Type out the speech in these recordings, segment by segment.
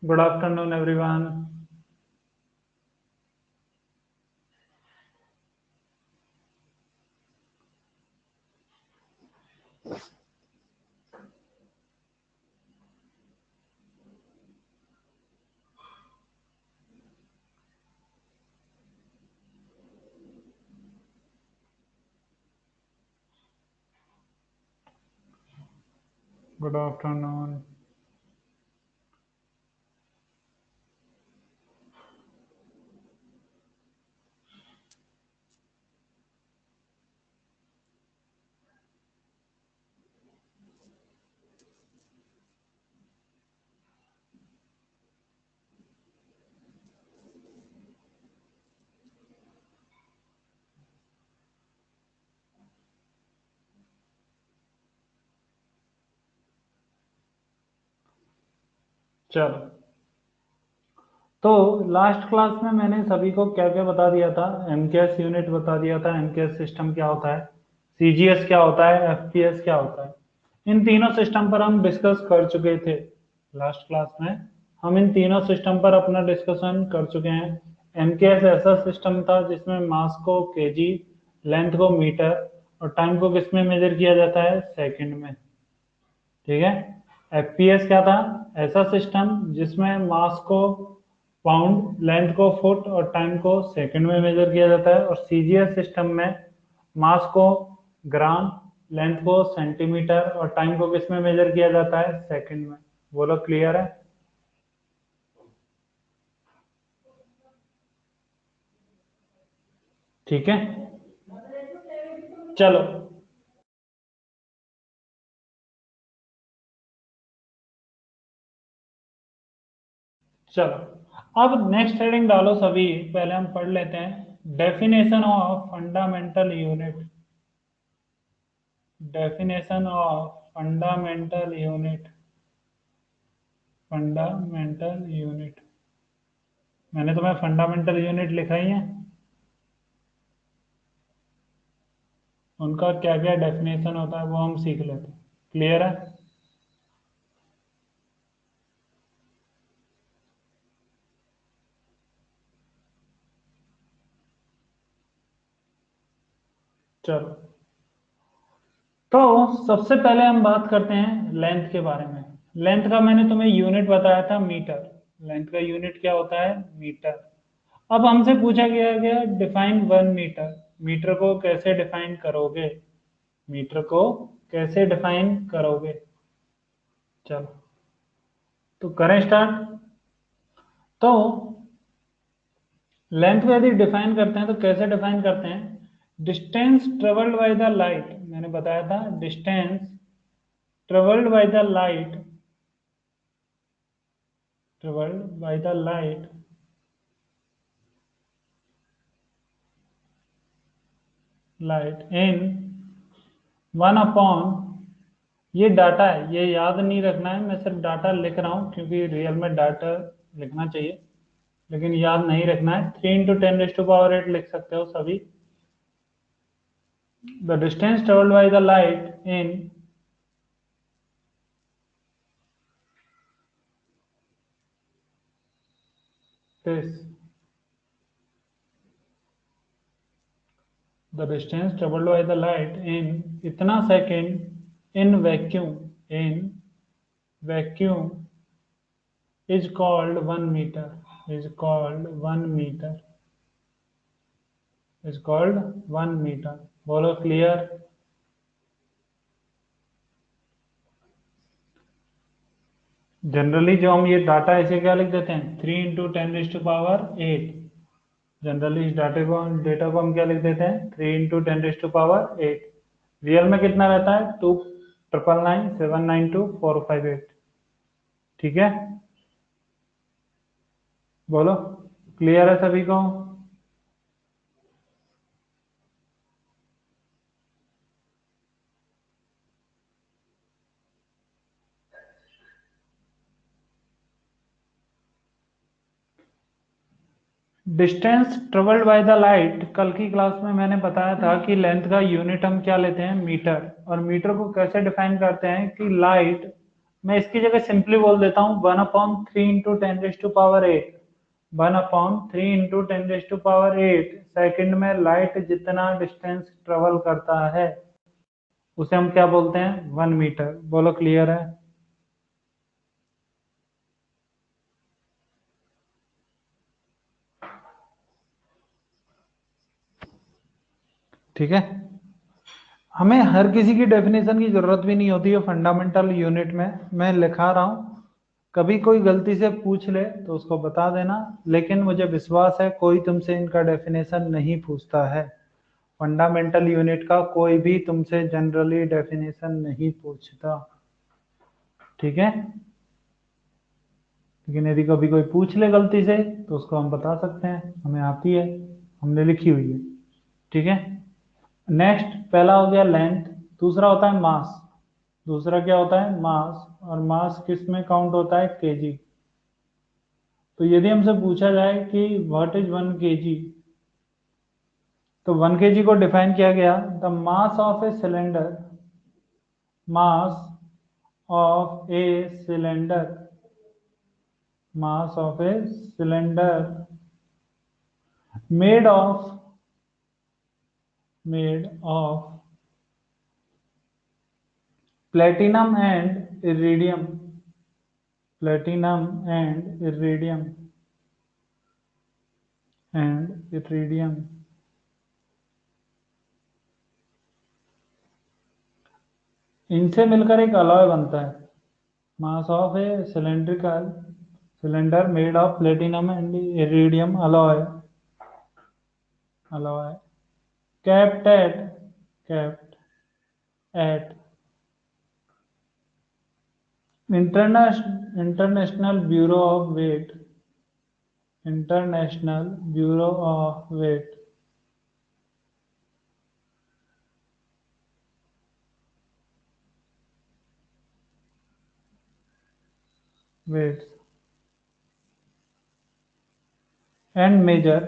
Good afternoon, everyone. Good afternoon. चलो, तो last class में मैंने सभी को क्या क्या बता दिया था। एमकेएस यूनिट बता दिया था, एमकेएस सिस्टम क्या होता है, सीजीएस क्या होता है, एफपीएस क्या होता है। इन तीनों सिस्टम पर हम डिस्कस कर चुके थे लास्ट क्लास में। हम इन तीनों सिस्टम पर अपना डिस्कशन कर चुके हैं। एमकेएस ऐसा सिस्टम था जिसमें मास को केजी, लेंथ को मीटर और टाइम को किस में मेजर किया जाता है, सेकंड में। ठीक है। एफपीएस क्या था, ऐसा सिस्टम जिसमें मास को पाउंड, लेंथ को फुट और टाइम को सेकंड में मेजर किया जाता है। और सीजीएस सिस्टम में मास को ग्राम, लेंथ को सेंटीमीटर और टाइम को किस में मेजर किया जाता है, सेकंड में। बोलो, क्लियर है? ठीक है, चलो। चलो, अब नेक्स्ट हेडिंग डालो सभी। पहले हम पढ़ लेते हैं definition of fundamental unit. Definition of fundamental unit. Fundamental unit, मैंने तुम्हें फंडामेंटल यूनिट लिखा ही है। उनका क्या क्या डेफिनेशन होता है वो हम सीख लेते हैं। क्लियर है? चलो, तो सबसे पहले हम बात करते हैं लेंथ के बारे में। लेंथ का मैंने तुम्हें यूनिट बताया था, मीटर। लेंथ का यूनिट क्या होता है, मीटर। अब हमसे पूछा गया डिफाइन 1 मीटर। मीटर को कैसे डिफाइन करोगे? मीटर को कैसे डिफाइन करोगे? चलो, तो करें स्टार्ट। तो लेंथ को यदि डिफाइन करते हैं तो कैसे डिफाइन करते हैं? Distance travelled by the light, मैंने बताया था distance travelled by the light, travelled by the light, light in 1 upon, ये डाटा है, ये याद नहीं रखना है। मैं सिर्फ डाटा लिख रहा हूँ क्योंकि रियल में डाटा लिखना चाहिए, लेकिन याद नहीं रखना है। 3 × 10⁻⁸ लिख सकते हो सभी। The distance travelled by the light in this, the distance traveled by the light in इतना second in vacuum is called 1 meter, is called 1 meter, is called 1 meter। बोलो, क्लियर? जनरली जो हम ये डाटा ऐसे क्या लिख देते हैं, 3 × 10⁸ जनरली इस डेटा को हम क्या लिख देते हैं, 3 × 10⁸। रियल में कितना रहता है, 2 999 792 458। ठीक है, बोलो, क्लियर है सभी को? Distance travelled by the light, कल की क्लास में मैंने बताया था कि लेंथ का यूनिट हम क्या लेते हैं, मीटर। और मीटर को कैसे डिफाइन करते हैं कि लाइट मैं इसकी जगह सिंपली बोल देता हूँ 1/3 इंटू 10⁸8। 1/3 इंटू 10⁸8 सेकेंड में लाइट जितना डिस्टेंस ट्रेवल करता है उसे हम क्या बोलते हैं, 1 मीटर। बोलो क्लियर है? ठीक है, हमें हर किसी की डेफिनेशन की जरूरत भी नहीं होती है फंडामेंटल यूनिट में। मैं लिखा रहा हूं, कभी कोई गलती से पूछ ले तो उसको बता देना, लेकिन मुझे विश्वास है कोई तुमसे इनका डेफिनेशन नहीं पूछता है। फंडामेंटल यूनिट का कोई भी तुमसे जनरली डेफिनेशन नहीं पूछता, ठीक है। लेकिन यदि कभी कोई पूछ ले गलती से तो उसको हम बता सकते हैं, हमें आती है, हमने लिखी हुई है, ठीक है। नेक्स्ट, पहला हो गया लेंथ, दूसरा होता है मास। दूसरा क्या होता है, मास। और मास किस में काउंट होता है, केजी। तो यदि हमसे पूछा जाए कि व्हाट इज 1 kg, तो 1 kg को डिफाइन किया गया, the mass of a cylinder, mass of a cylinder, mass of a cylinder made of platinum and iridium, platinum and iridium, and iridium, इनसे मिलकर एक अलॉय बनता है। Mass of A cylindrical cylinder made of platinum and iridium alloy, alloy kept at kept at international bureau of weight, international bureau of weights and measure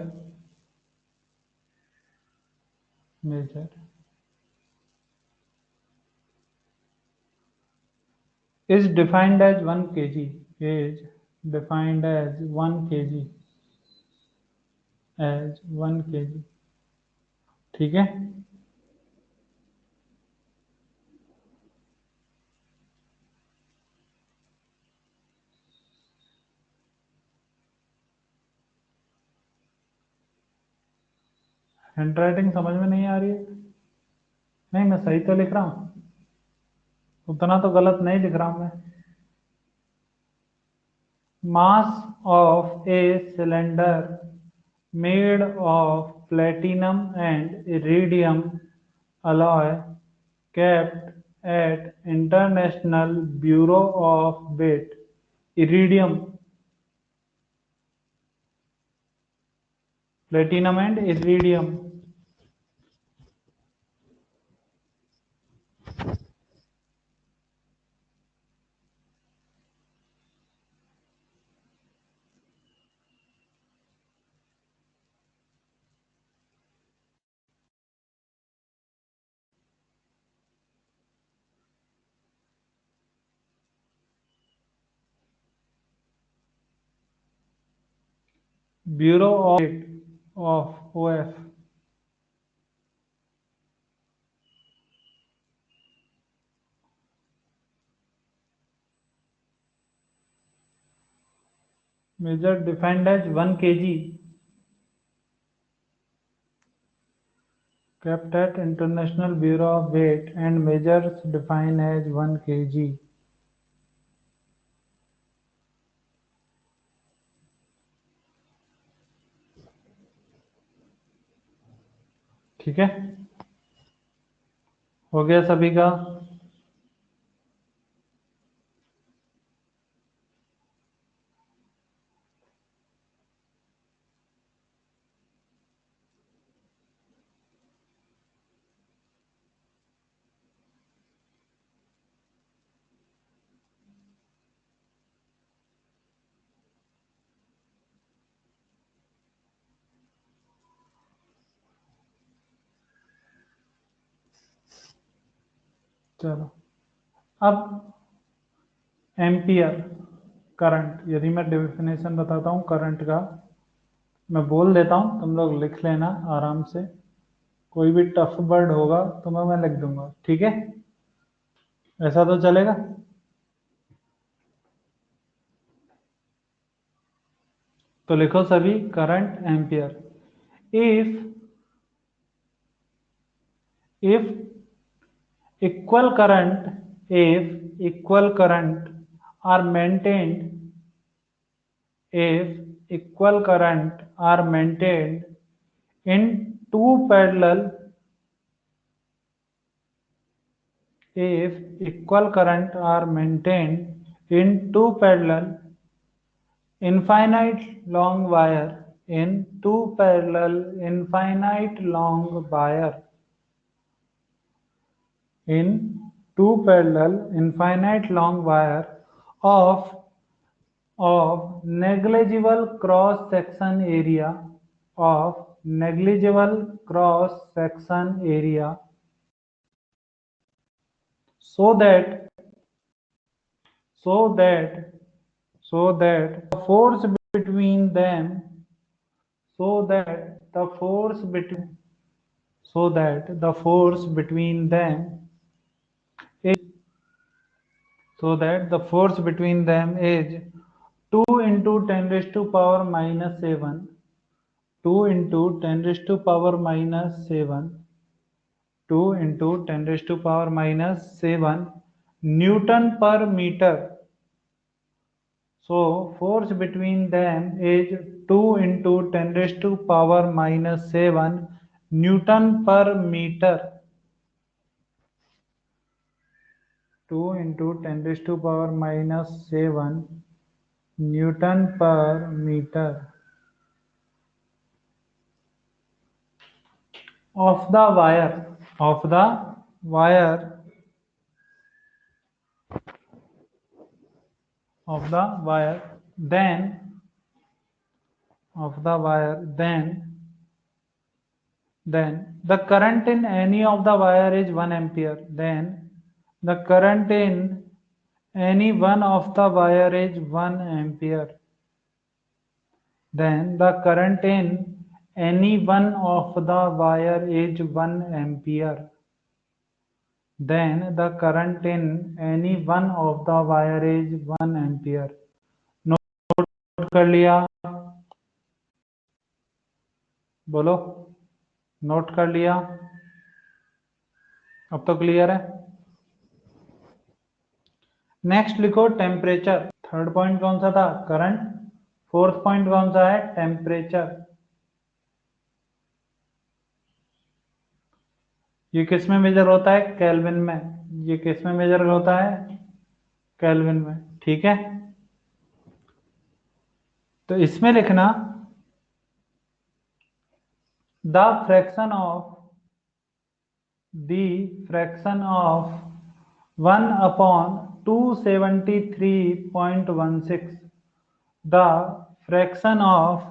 is defined as 1 kg, is defined as 1 kg, as 1 kg, ठीक है। Handwriting समझ में नहीं आ रही है? नहीं, मैं सही तो लिख रहा हूँ, उतना तो गलत नहीं लिख रहा हूँ मैं। Mass of a cylinder made of platinum and iridium alloy kept at International Bureau of Weight, iridium, platinum and iridium, Bureau of Weight of OF, measure defined as 1 kg, kept at International Bureau of Weight and measures defined as 1 kg, ठीक है। हो गया सभी का? चलो, अब ampere current. यदि मैं डेफिनेशन बताता हूँ करंट का, मैं बोल देता हूँ, तुम लोग लिख लेना आराम से। कोई भी टफ वर्ड होगा तो मैं लिख दूंगा, ठीक है? ऐसा तो चलेगा? तो लिखो सभी current ampere. If equal current if equal current are maintained if equal current are maintained in two parallel if equal current are maintained in two parallel infinite long wire in two parallel infinite long wire in two parallel infinite long wire of negligible cross section area of negligible cross section area so that so that so that the force between them so that the force between so that the force between them is so that the force between them is 2 into 10 raised to power minus 7 2 into 10 raised to power minus 7 2 into 10 raised to power minus 7 Newton per meter. So force between them is 2 into 10 raised to power minus 7 Newton per meter. 2 into 10 raised to power minus 7 Newton per meter of the wire of the wire then of the wire then the current in any of the wire is 1 ampere. Then the current in any one of the wire is 1 ampere. Then the current in any one of the wire is 1 ampere. Then the current in any one of the wire is 1 ampere. Note कर लिया? बोलो, note कर लिया? अब तो clear है? Next लिखो temperature. Third point कौन सा था? करंट। फोर्थ पॉइंट कौन सा है? टेम्परेचर। ये किस में मेजर होता है? केल्विन में। ये किस में मेजर होता है? केल्विन में, ठीक है? तो इसमें लिखना the fraction of 1 upon 273.16 the fraction of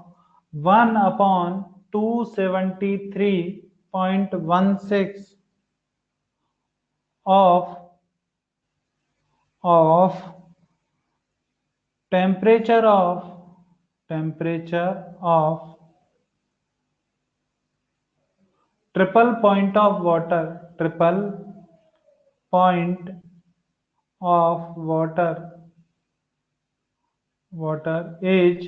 1 upon 273.16 of temperature of triple point of water is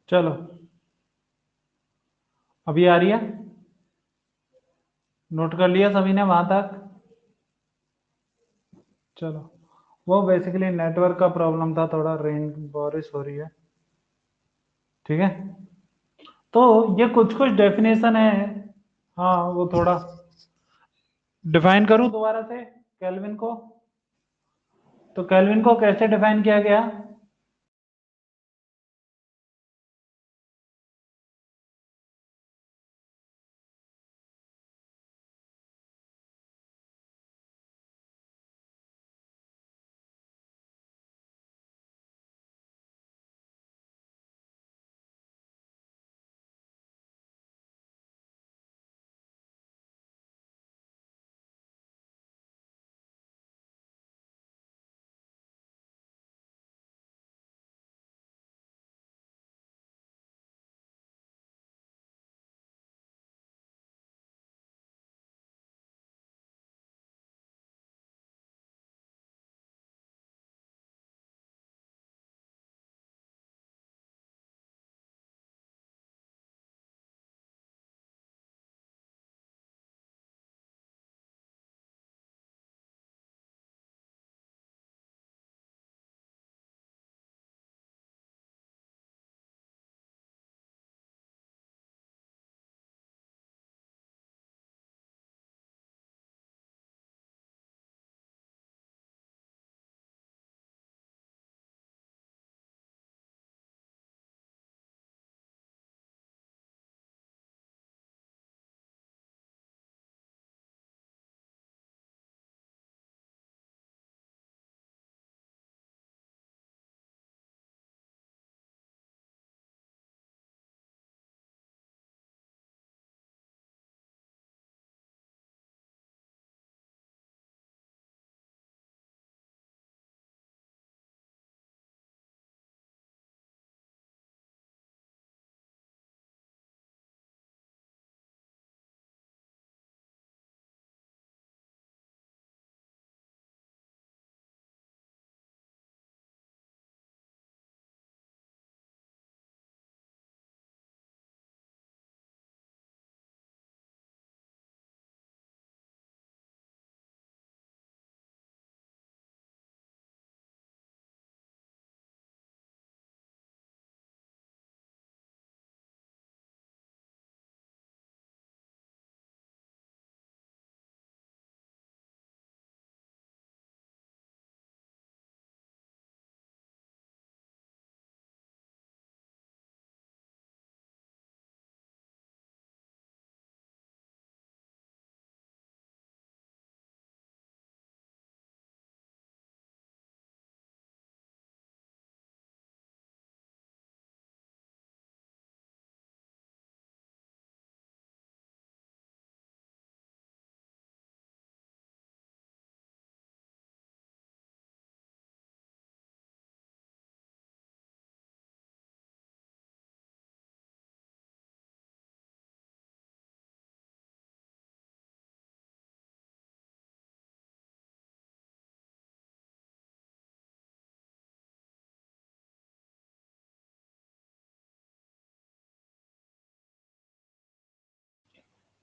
चलो अभी आ रही है, नोट कर लिया सभी ने वहां तक? चलो, वो बेसिकली नेटवर्क का प्रॉब्लम था, थोड़ा रेन बारिश हो रही है, ठीक है। तो ये कुछ कुछ डेफिनेशन है, हाँ वो थोड़ा डिफाइन करूं दोबारा से केल्विन को। तो केल्विन को कैसे डिफाइन किया गया?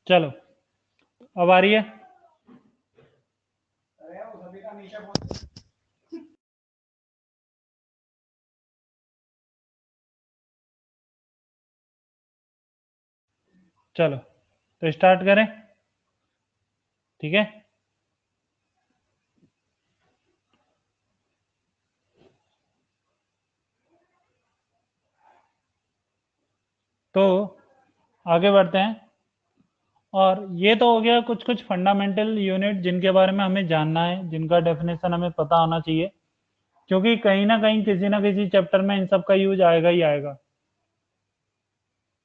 चलो अब आ रही है? चलो तो स्टार्ट करें, ठीक है। तो आगे बढ़ते हैं, और ये तो हो गया कुछ कुछ फंडामेंटल यूनिट जिनके बारे में हमें जानना है, जिनका डेफिनेशन हमें पता होना चाहिए, क्योंकि कहीं ना कहीं किसी ना किसी चैप्टर में इन सब का यूज आएगा ही आएगा,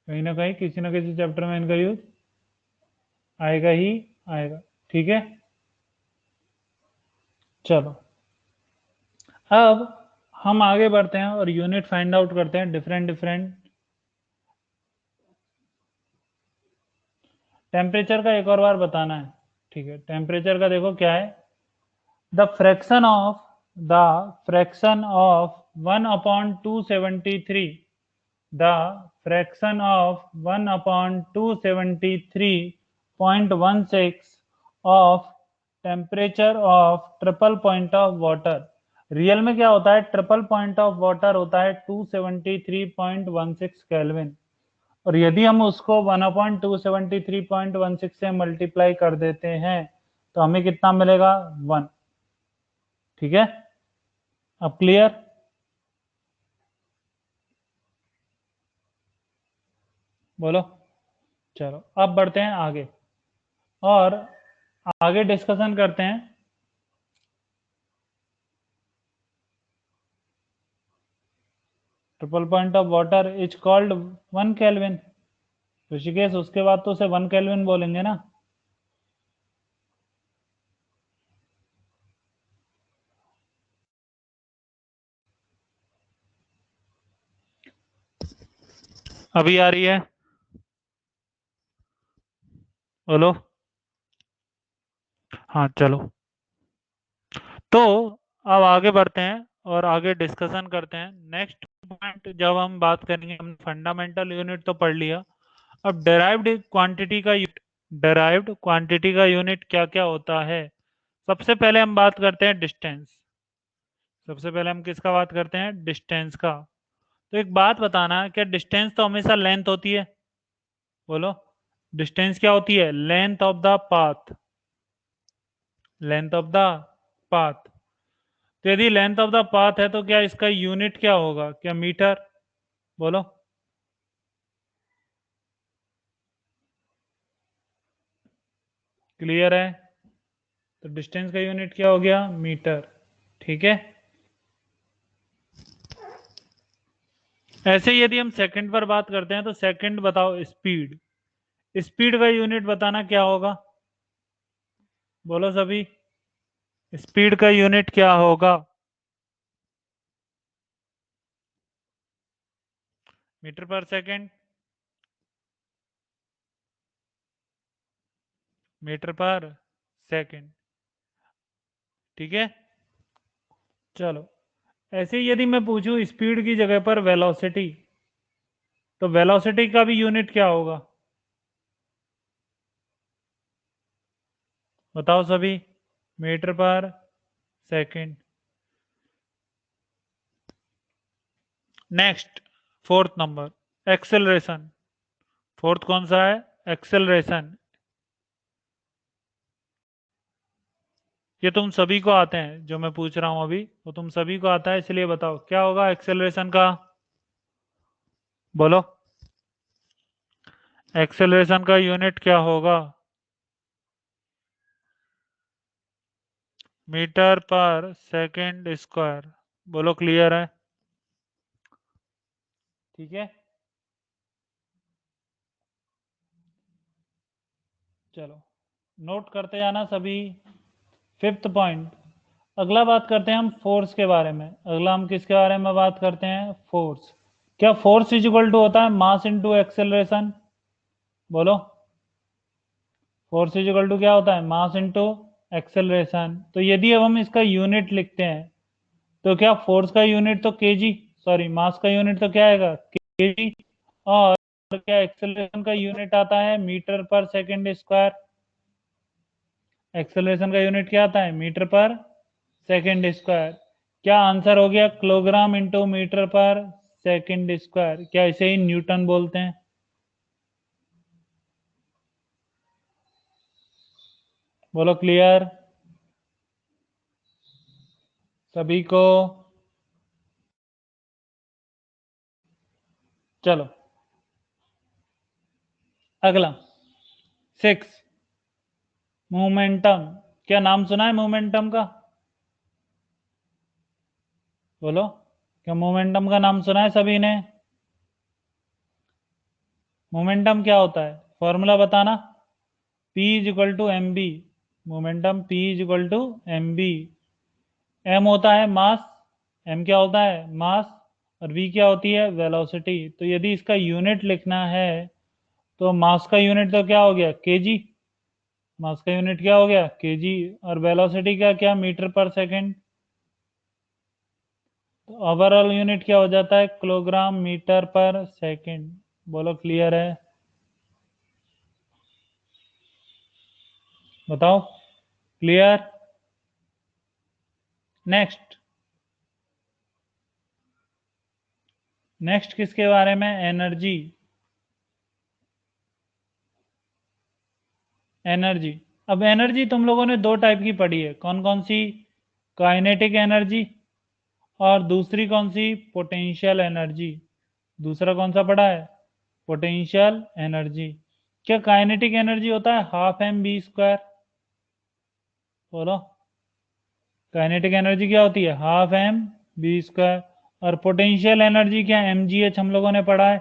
कहीं ना कहीं किसी ना किसी चैप्टर में इनका यूज आएगा ही आएगा, ठीक है। चलो अब हम आगे बढ़ते हैं और यूनिट फाइंड आउट करते हैं, डिफरेंट डिफरेंट। टेम्परेचर का एक और बार बताना है, ठीक है। टेम्परेचर का देखो क्या है, the fraction of 1/273 the fraction of 1/273.16 of temperature of triple point of water. Real में क्या होता है, ट्रिपल पॉइंट ऑफ वाटर होता है 273.16 केल्विन, और यदि हम उसको 1/273.16 से मल्टीप्लाई कर देते हैं तो हमें कितना मिलेगा, 1। ठीक है, अब क्लियर। बोलो। चलो अब बढ़ते हैं आगे और आगे डिस्कशन करते हैं। Triple point of water is called 1 kelvin. Rishikesh, उसके बाद तो उसे 1 केल्विन बोलेंगे ना। अभी आ रही है, बोलो। हाँ चलो, तो अब आगे बढ़ते हैं और आगे डिस्कशन करते हैं। नेक्स्ट पॉइंट जब हम बात करेंगे, हमने फंडामेंटल यूनिट तो पढ़ लिया, अब डेराइव्ड क्वांटिटी का यूनिट क्या क्या होता है। सबसे पहले हम बात करते हैं डिस्टेंस। सबसे पहले हम किसका बात करते हैं, डिस्टेंस का। तो एक बात बताना, क्या डिस्टेंस तो हमेशा लेंथ होती है, बोलो। डिस्टेंस क्या होती है, length of the path, length of the path. तो यदि लेंथ ऑफ द पाथ है तो क्या इसका यूनिट क्या होगा, क्या मीटर, बोलो। क्लियर है, तो डिस्टेंस का यूनिट क्या हो गया, मीटर। ठीक है, ऐसे ही यदि हम सेकंड पर बात करते हैं तो सेकंड बताओ, स्पीड। स्पीड का यूनिट बताना क्या होगा, बोलो सभी। स्पीड का यूनिट क्या होगा, metre per second, metre per second. ठीक है, चलो। ऐसे ही यदि मैं पूछूं स्पीड की जगह पर वेलोसिटी, तो वेलोसिटी का भी यूनिट क्या होगा, बताओ सभी। Metre per second. Next, fourth number, acceleration. Fourth कौन सा है, एक्सेलरेशन। ये तुम सभी को आते हैं, जो मैं पूछ रहा हूं अभी वो तुम सभी को आता है, इसलिए बताओ क्या होगा एक्सेलरेशन का, बोलो। एक्सेलरेशन का यूनिट क्या होगा, मीटर पर सेकंड स्क्वायर। बोलो, क्लियर है। ठीक है, चलो नोट करते जाना सभी। फिफ्थ पॉइंट, अगला बात करते हैं हम फोर्स के बारे में। अगला हम किसके बारे में बात करते हैं, फोर्स। क्या फोर्स इज इक्वल टू होता है मास इनटू एक्सेलरेशन, बोलो। फोर्स इज इक्वल टू क्या होता है, मास इनटू एक्सेलरेशन। तो यदि अब हम इसका यूनिट लिखते हैं तो क्या फोर्स का यूनिट तो केजी, सॉरी मास का यूनिट तो क्या आएगा, केजी। और क्या एक्सेलरेशन का यूनिट आता है metre per second square. Acceleration का यूनिट क्या आता है, मीटर पर सेकंड स्क्वायर। क्या आंसर हो गया, kilogram into metre per second square. क्या इसे ही न्यूटन बोलते हैं, बोलो क्लियर सभी को। चलो अगला, सिक्स, मोमेंटम। क्या नाम सुना है मोमेंटम का, बोलो। क्या मोमेंटम का नाम सुना है सभी ने, मोमेंटम क्या होता है, फॉर्मूला बताना। P is equal to M V, momentum P is equal to M V. M होता है मास, एम क्या होता है, मास, और वी क्या होती है, वेलोसिटी। तो यदि इसका यूनिट लिखना है तो मास का यूनिट तो क्या हो गया, केजी। मास का यूनिट क्या हो गया, केजी। और वेलोसिटी का क्या, मीटर पर सेकंड। तो ओवरऑल यूनिट क्या हो जाता है, किलोग्राम मीटर पर सेकंड। बोलो क्लियर है, बताओ क्लियर। नेक्स्ट, नेक्स्ट किसके बारे में, एनर्जी। एनर्जी, अब एनर्जी तुम लोगों ने दो टाइप की पढ़ी है, कौन कौन सी, काइनेटिक एनर्जी और दूसरी कौन सी, पोटेंशियल एनर्जी। दूसरा कौन सा पढ़ा है, पोटेंशियल एनर्जी। क्या काइनेटिक एनर्जी होता है हाफ एम बी स्क्वायर, बोलो काइनेटिक एनर्जी क्या होती है, हाफ एम बी स्क्वायर। और पोटेंशियल एनर्जी क्या, एम जी एच हम लोगों ने पढ़ा है।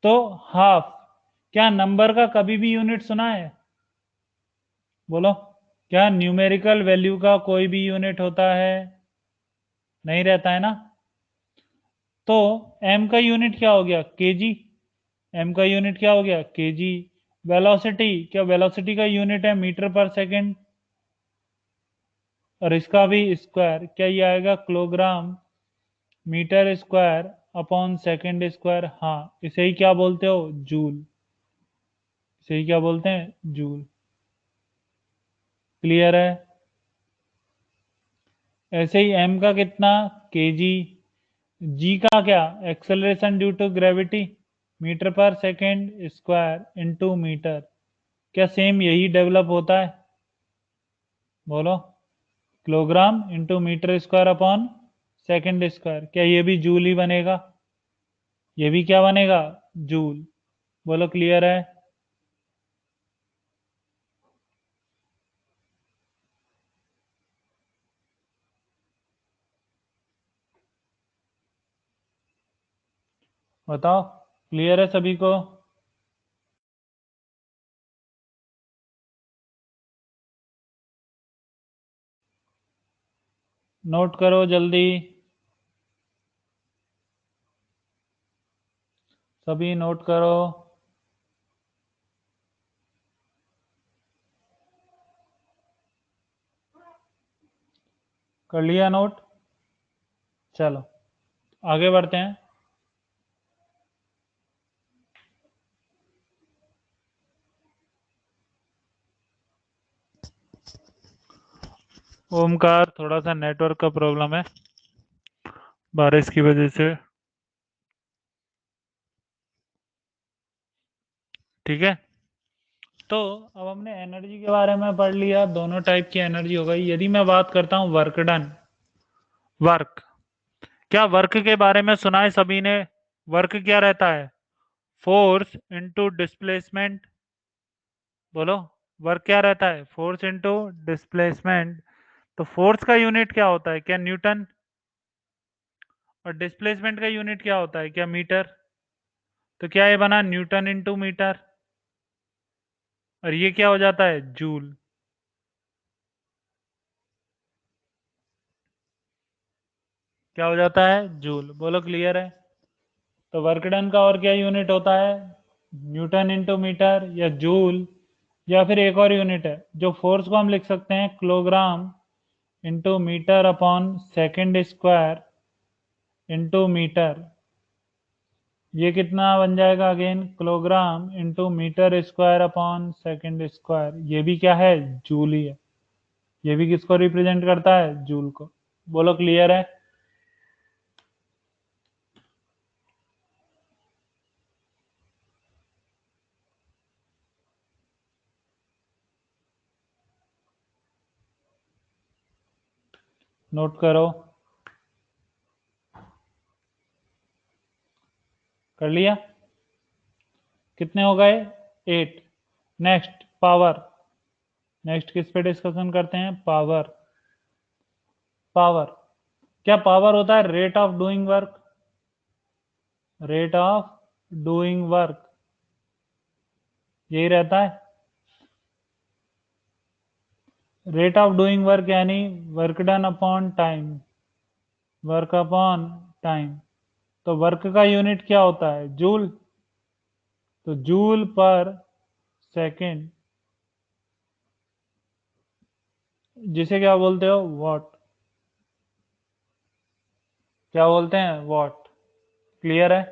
तो हाफ, क्या नंबर का कभी भी यूनिट सुना है, बोलो, क्या न्यूमेरिकल वैल्यू का कोई भी यूनिट होता है, नहीं रहता है ना। तो m का यूनिट क्या हो गया, केजी। m का यूनिट क्या हो गया, केजी। वेलोसिटी, क्या वेलोसिटी का यूनिट है मीटर पर सेकंड, और इसका भी स्क्वायर, क्या ये आएगा kilogram metre square upon second square. हाँ, इसे ही क्या बोलते हो, जूल। इसे ही क्या बोलते हैं, जूल। क्लियर है। ऐसे ही m का कितना, केजी। g का क्या, acceleration due to gravity, metre per second square into metre. क्या सेम यही डेवलप होता है, बोलो, kilogram into metre square upon second square. क्या ये भी जूल ही बनेगा, ये भी क्या बनेगा, जूल। बोलो क्लियर है। बताओ क्लियर है सभी को। नोट करो जल्दी, सभी नोट करो। कर लिया नोट, चलो आगे बढ़ते हैं। ओमकार, थोड़ा सा नेटवर्क का प्रॉब्लम है बारिश की वजह से, ठीक है। तो अब हमने एनर्जी के बारे में पढ़ लिया, दोनों टाइप की एनर्जी हो गई। यदि मैं बात करता हूँ वर्क डन, वर्क, क्या वर्क के बारे में सुना है सभी ने। वर्क क्या रहता है, फोर्स इनटू डिस्प्लेसमेंट। बोलो, वर्क क्या रहता है, फोर्स इनटू डिस्प्लेसमेंट। तो फोर्स का यूनिट क्या होता है, क्या न्यूटन। और डिस्प्लेसमेंट का यूनिट क्या होता है, क्या मीटर। तो क्या ये बना, न्यूटन इनटू मीटर। और ये क्या हो जाता है, जूल। क्या हो जाता है, जूल। बोलो क्लियर है। तो वर्क डन का और क्या यूनिट होता है, न्यूटन इंटू मीटर या जूल। या फिर एक और यूनिट है, जो फोर्स को हम लिख सकते हैं kilogram into metre upon second square into metre. ये कितना बन जाएगा, again kilogram into metre square upon second square. ये भी क्या है, जूल ही है। ये भी किसको रिप्रेजेंट करता है, जूल को। बोलो क्लियर है। नोट करो, कर लिया, कितने हो गए, 8। नेक्स्ट पावर, नेक्स्ट किस पे डिस्कशन करते हैं, पावर। पावर, क्या पावर होता है, rate of doing work, rate of doing work, यही रहता है। रेट ऑफ डूइंग वर्क यानी work done upon time, work upon time. तो वर्क का यूनिट क्या होता है, जूल। तो जूल पर सेकंड, जिसे क्या बोलते हो, वॉट। क्या बोलते हैं, वॉट। क्लियर है।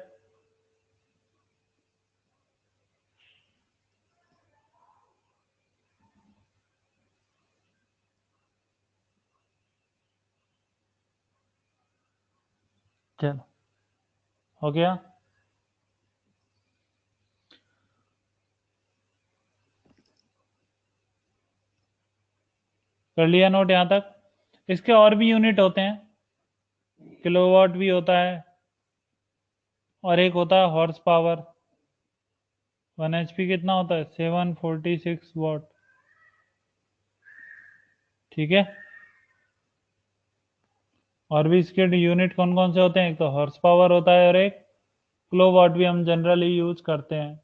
चलो, हो गया। कर लिया नोट यहाँ तक। इसके और भी यूनिट होते हैं, किलोवाट भी होता है, और एक होता है हॉर्स पावर। 1 HP कितना होता है, 746 वाट। ठीक है। और भी इसके यूनिट कौन कौन से होते हैं, एक तो हॉर्स पावर होता है और एक किलोवाट भी हम जनरली यूज करते हैं।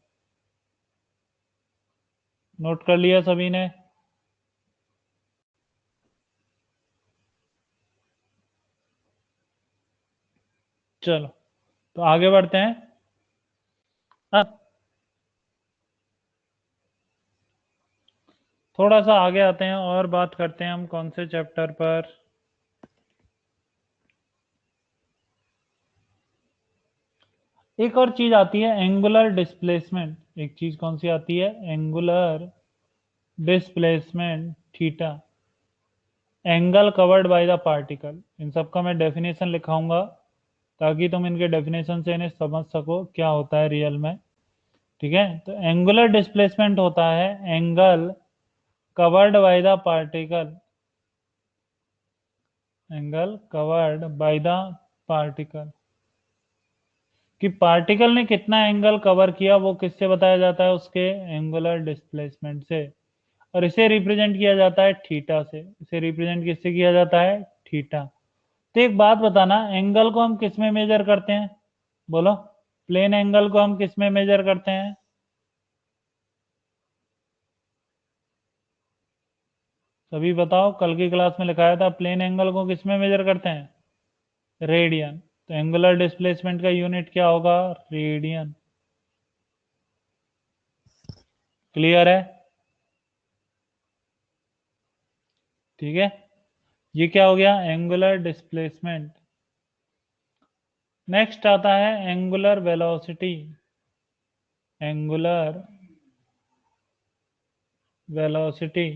नोट कर लिया सभी ने। चलो, तो आगे बढ़ते हैं। अब थोड़ा सा आगे आते हैं और बात करते हैं हम कौन से चैप्टर पर। एक और चीज आती है एंगुलर डिस्प्लेसमेंट। एक चीज कौन सी आती है, angular displacement theta, angle covered by the particle. इन सब का मैं डेफिनेशन लिखाऊंगा ताकि तुम इनके डेफिनेशन से इन्हें समझ सको क्या होता है रियल में। ठीक है, तो एंगुलर डिस्प्लेसमेंट होता है angle covered by the particle, angle covered by the particle, कि पार्टिकल ने कितना एंगल कवर किया वो किससे बताया जाता है, उसके एंगुलर डिस्प्लेसमेंट से। और इसे रिप्रेजेंट किया जाता है थीटा से। इसे रिप्रेजेंट किससे किया जाता है, थीटा। तो एक बात बताना, एंगल को हम किस में मेजर करते हैं, बोलो। प्लेन एंगल को हम किस में मेजर करते हैं, सभी बताओ। कल की क्लास में लिखाया था प्लेन एंगल को किस में मेजर करते हैं, रेडियन। तो एंगुलर डिस्प्लेसमेंट का यूनिट क्या होगा, रेडियन। क्लियर है। ठीक है, ये क्या हो गया, एंगुलर डिस्प्लेसमेंट। नेक्स्ट आता है angular velocity. Angular velocity,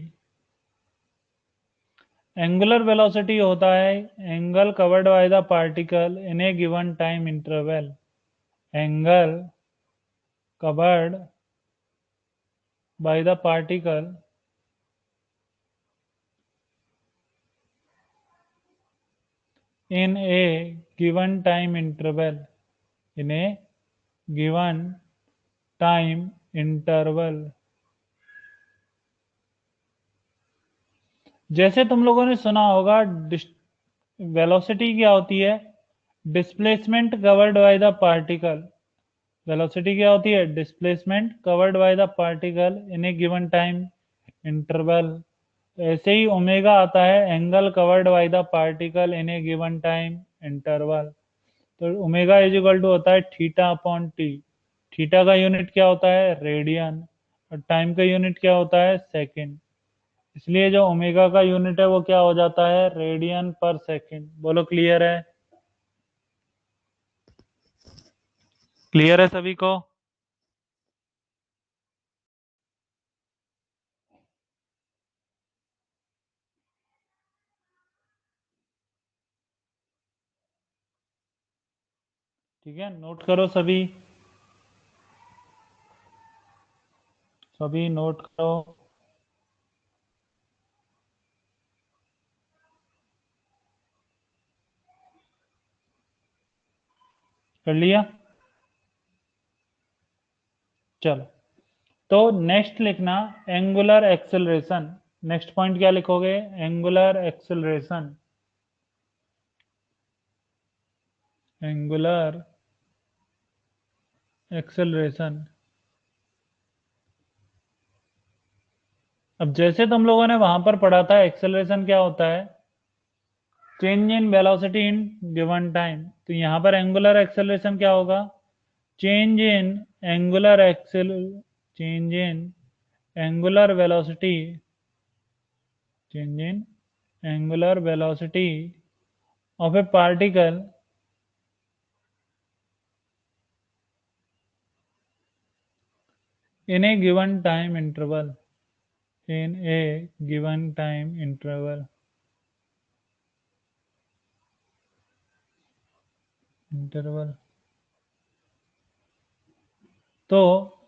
angular velocity होता है angle covered by the particle in a given time interval. Angle covered by the particle in a given time interval, in a given time interval। जैसे तुम लोगों ने सुना होगा, velocity क्या होती है, displacement covered by the particle. Velocity क्या होती है, displacement covered by the particle in a given time interval. ऐसे ही ओमेगा आता है angle covered by the particle in a given time interval. तो ओमेगा इज इक्वल टू होता है theta upon T. Theta का यूनिट क्या होता है, रेडियन। और टाइम का यूनिट क्या होता है, सेकंड। इसलिए जो ओमेगा का यूनिट है वो क्या हो जाता है, रेडियन पर सेकंड। बोलो, क्लियर है। क्लियर है सभी को। ठीक है, नोट करो सभी, सभी नोट करो। कर लिया। चलो, तो नेक्स्ट लिखना एंगुलर एक्सेलरेशन। नेक्स्ट पॉइंट क्या लिखोगे, एंगुलर एक्सेलरेशन। Angular acceleration. अब जैसे तुम लोगों ने वहां पर पढ़ा था, एक्सेलरेशन क्या होता है, change in velocity in given time. तो यहाँ पर एंगुलर एक्सेलरेशन क्या होगा, change in angular accel change in angular velocity, change in angular velocity of a particle in a given time interval, in a given time interval, तो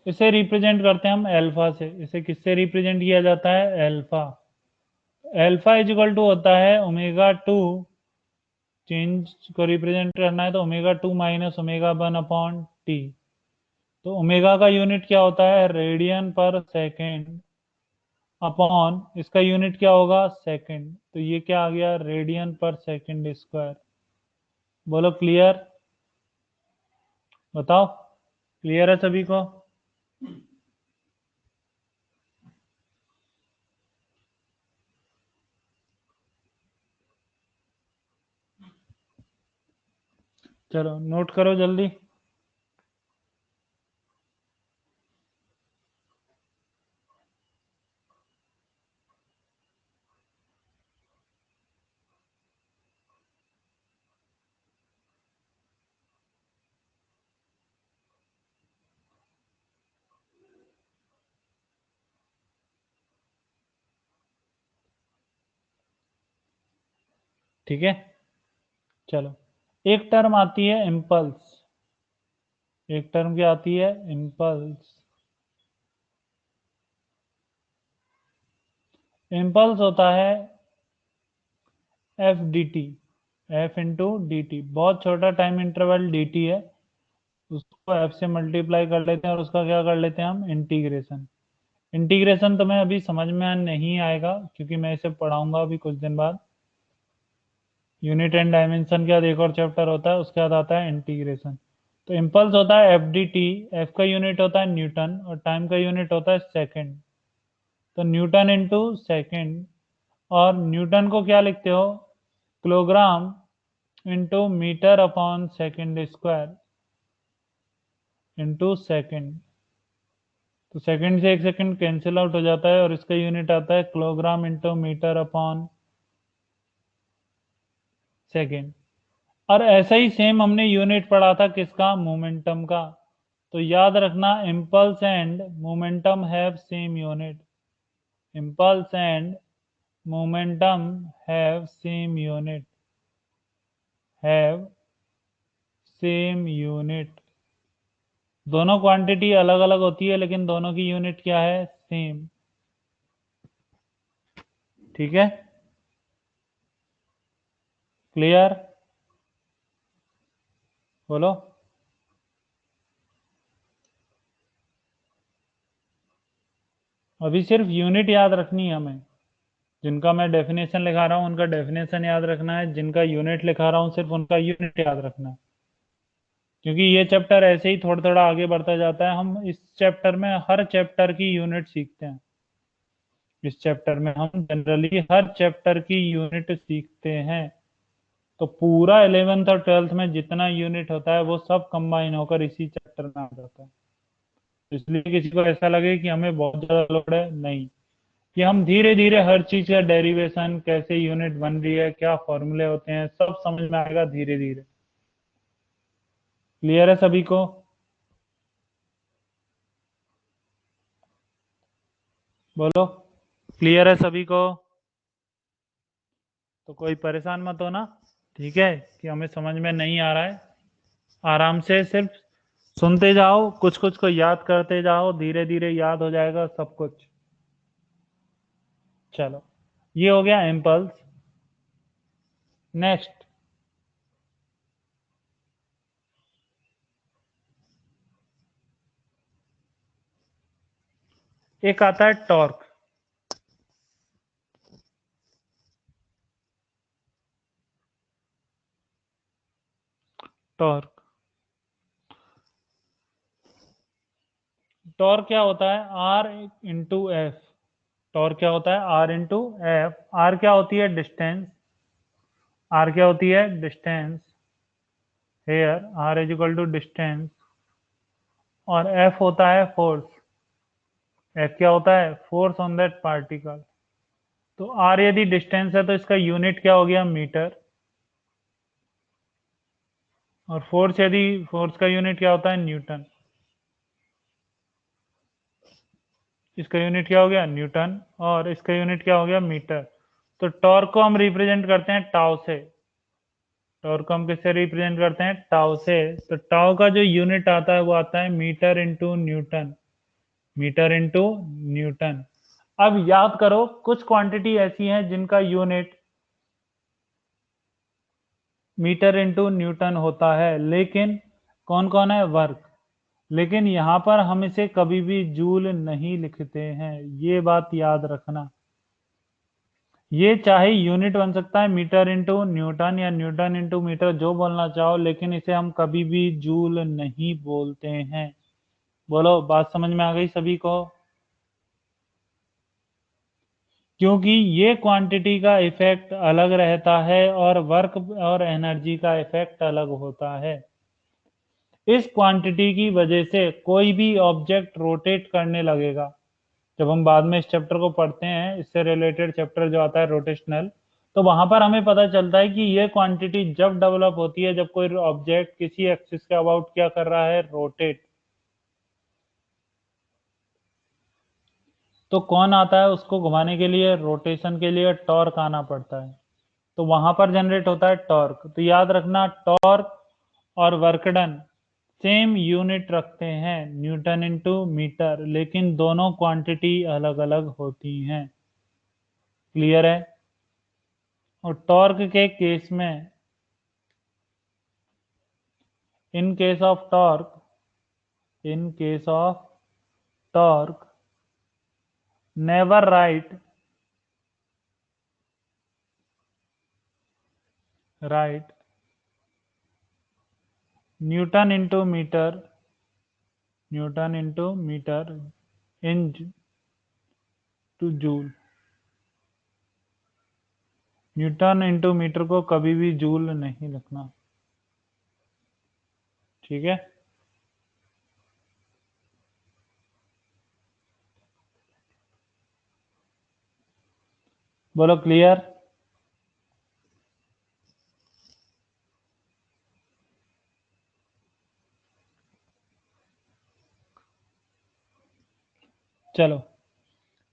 इसे represent करते हैं हम अल्फा से। इसे किससे रिप्रेजेंट किया जाता है? Alpha. Alpha is equal to होता है ओमेगा टू, चेंज को रिप्रेजेंट करना है तो omega two minus omega one upon T. तो ओमेगा का यूनिट क्या होता है? रेडियन पर सेकेंड, अपॉन इसका यूनिट क्या होगा? सेकेंड। तो ये क्या आ गया? रेडियन पर सेकेंड स्क्वायर। बोलो क्लियर? बताओ, क्लियर है सभी को? चलो नोट करो जल्दी। ठीक है, चलो। एक टर्म आती है इम्पल्स। एक टर्म क्या आती है? इम्पल्स। इम्पल्स होता है F D T, F into D T. बहुत छोटा टाइम इंटरवल डी टी है, उसको एफ से मल्टीप्लाई कर लेते हैं और उसका क्या कर लेते हैं हम? इंटीग्रेशन। इंटीग्रेशन तुम्हें अभी समझ में नहीं आएगा क्योंकि मैं इसे पढ़ाऊंगा अभी कुछ दिन बाद। यूनिट एंड डायमेंशन का एक और चैप्टर होता है, उसके बाद आता है इंटीग्रेशन। तो इम्पल्स होता है एफ डी टी। एफ का यूनिट होता है न्यूटन और टाइम का यूनिट होता है सेकेंड। तो न्यूटन इंटू सेकेंड, और न्यूटन को क्या लिखते हो? Kilogram into metre upon second square into second. तो सेकंड से एक सेकंड कैंसिल आउट हो जाता है और इसका यूनिट आता है kilogram into metre upon second. और ऐसा ही सेम हमने यूनिट पढ़ा था किसका? मोमेंटम का। तो याद रखना, impulse and momentum have same unit. Impulse and momentum have same unit, have same unit. दोनों क्वांटिटी अलग अलग होती है लेकिन दोनों की यूनिट क्या है? सेम। ठीक है, क्लियर? बोलो। अभी सिर्फ यूनिट याद रखनी है हमें। जिनका मैं डेफिनेशन लिखा रहा हूँ उनका डेफिनेशन याद रखना है, जिनका यूनिट लिखा रहा हूँ सिर्फ उनका यूनिट याद रखना है। क्योंकि ये चैप्टर ऐसे ही थोड़ा थोड़ा आगे बढ़ता जाता है। हम इस चैप्टर में हर चैप्टर की यूनिट सीखते हैं। इस चैप्टर में हम जनरली हर चैप्टर की यूनिट सीखते हैं। तो पूरा 11th और 12th में जितना यूनिट होता है वो सब कंबाइन होकर इसी चैप्टर में आ जाता है। इसलिए किसी को ऐसा लगे कि हमें बहुत ज्यादा लोड है, नहीं। कि हम धीरे धीरे हर चीज का डेरिवेशन, कैसे यूनिट बन रही है, क्या फॉर्मूले होते हैं, सब समझ में आएगा धीरे धीरे। क्लियर है सभी को? बोलो, क्लियर है सभी को? तो कोई परेशान मत होना, ठीक है, कि हमें समझ में नहीं आ रहा है। आराम से सिर्फ सुनते जाओ, कुछ कुछ को याद करते जाओ, धीरे धीरे याद हो जाएगा सब कुछ। चलो, ये हो गया इम्पल्स। नेक्स्ट एक आता है टॉर्क। टॉर्क, टॉर्क क्या होता है? Are into F. टॉर्क क्या होता है? Are into F. आर क्या होती है? डिस्टेंस। आर क्या होती है? Distance. Here R is equal to distance. और एफ होता है फोर्स। एफ क्या होता है? Force on that particle. तो आर यदि डिस्टेंस है तो इसका यूनिट क्या हो गया? मीटर। और फोर्स, यदि फोर्स का यूनिट क्या होता है? न्यूटन। इसका यूनिट क्या हो गया न्यूटन, और इसका यूनिट क्या हो गया मीटर। तो टॉर्क को हम रिप्रेजेंट करते हैं टाउ से, टॉर्क को हम किससे रिप्रेजेंट करते हैं टाउ से। तो टाउ का जो यूनिट आता है वो आता है metre into newton, metre into newton. अब याद करो कुछ क्वांटिटी ऐसी हैं जिनका यूनिट मीटर इंटू न्यूटन होता है, लेकिन कौन कौन है वर्क, लेकिन यहां पर हम इसे कभी भी जूल नहीं लिखते हैं, ये बात याद रखना। ये चाहे यूनिट बन सकता है मीटर इंटू न्यूटन या न्यूटन इंटू मीटर, जो बोलना चाहो, लेकिन इसे हम कभी भी जूल नहीं बोलते हैं। बोलो बात समझ में आ गई सभी को। क्योंकि ये क्वांटिटी का इफेक्ट अलग रहता है और वर्क और एनर्जी का इफेक्ट अलग होता है। इस क्वांटिटी की वजह से कोई भी ऑब्जेक्ट रोटेट करने लगेगा। जब हम बाद में इस चैप्टर को पढ़ते हैं, इससे रिलेटेड चैप्टर जो आता है रोटेशनल, तो वहां पर हमें पता चलता है कि ये क्वांटिटी जब डेवलप होती है जब कोई ऑब्जेक्ट किसी एक्सिस के अबाउट क्या कर रहा है, रोटेट। तो कौन आता है उसको घुमाने के लिए, रोटेशन के लिए टॉर्क आना पड़ता है। तो वहां पर जनरेट होता है टॉर्क। तो याद रखना टॉर्क और वर्क डन सेम यूनिट रखते हैं न्यूटन इंटू मीटर, लेकिन दोनों क्वांटिटी अलग अलग होती हैं। क्लियर है। और टॉर्क के केस में, in case of torque, in case of torque never write newton into metre, newton into metre into joule. Newton into metre को कभी भी जूल नहीं लिखना, ठीक है। बोलो क्लियर। चलो